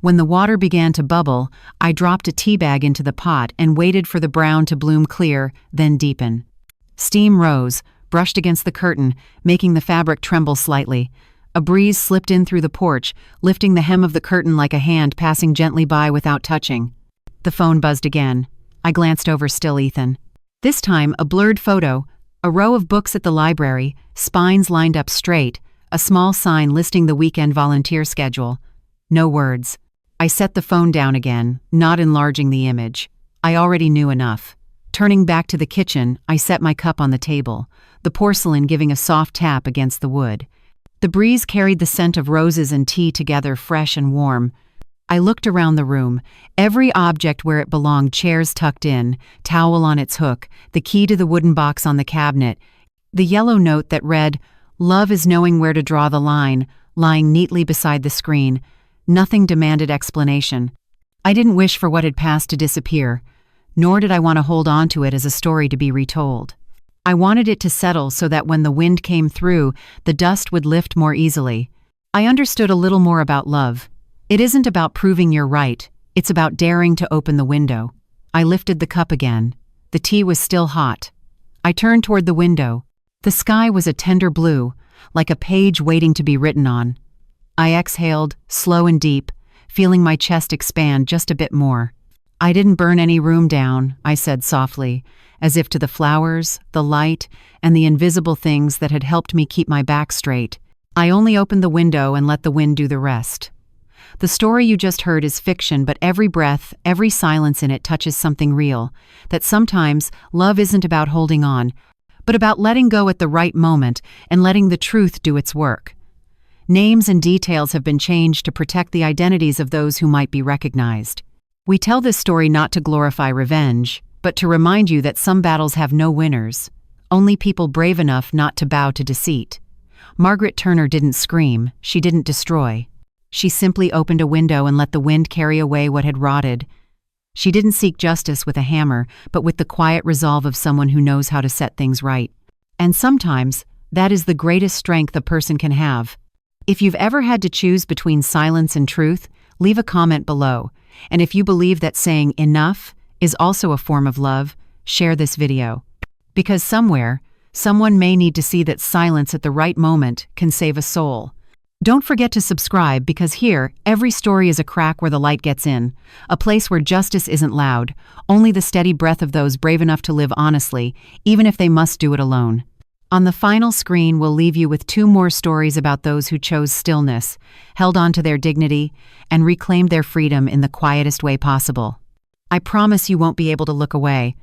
When the water began to bubble, I dropped a tea bag into the pot and waited for the brown to bloom clear, then deepen. Steam rose, brushed against the curtain, making the fabric tremble slightly. A breeze slipped in through the porch, lifting the hem of the curtain like a hand passing gently by without touching. The phone buzzed again. I glanced over, still Ethan. This time, a blurred photo, a row of books at the library, spines lined up straight, a small sign listing the weekend volunteer schedule. No words. I set the phone down again, not enlarging the image. I already knew enough. Turning back to the kitchen, I set my cup on the table, the porcelain giving a soft tap against the wood. The breeze carried the scent of roses and tea together, fresh and warm. I looked around the room, every object where it belonged, chairs tucked in, towel on its hook, the key to the wooden box on the cabinet, the yellow note that read, "Love is knowing where to draw the line," lying neatly beside the screen. Nothing demanded explanation. I didn't wish for what had passed to disappear, nor did I want to hold on to it as a story to be retold. I wanted it to settle so that when the wind came through, the dust would lift more easily. I understood a little more about love. It isn't about proving you're right, it's about daring to open the window. I lifted the cup again. The tea was still hot. I turned toward the window. The sky was a tender blue, like a page waiting to be written on. I exhaled, slow and deep, feeling my chest expand just a bit more. "I didn't burn any room down," I said softly, as if to the flowers, the light, and the invisible things that had helped me keep my back straight. "I only opened the window and let the wind do the rest." The story you just heard is fiction, but every breath, every silence in it touches something real, that sometimes love isn't about holding on, but about letting go at the right moment and letting the truth do its work. Names and details have been changed to protect the identities of those who might be recognized. We tell this story not to glorify revenge, but to remind you that some battles have no winners, only people brave enough not to bow to deceit. Margaret Turner didn't scream, she didn't destroy. She simply opened a window and let the wind carry away what had rotted. She didn't seek justice with a hammer, but with the quiet resolve of someone who knows how to set things right. And sometimes, that is the greatest strength a person can have. If you've ever had to choose between silence and truth, leave a comment below. And if you believe that saying enough is also a form of love, share this video. Because somewhere, someone may need to see that silence at the right moment can save a soul. Don't forget to subscribe because here, every story is a crack where the light gets in, a place where justice isn't loud, only the steady breath of those brave enough to live honestly, even if they must do it alone. On the final screen, we'll leave you with 2 more stories about those who chose stillness, held on to their dignity, and reclaimed their freedom in the quietest way possible. I promise you won't be able to look away,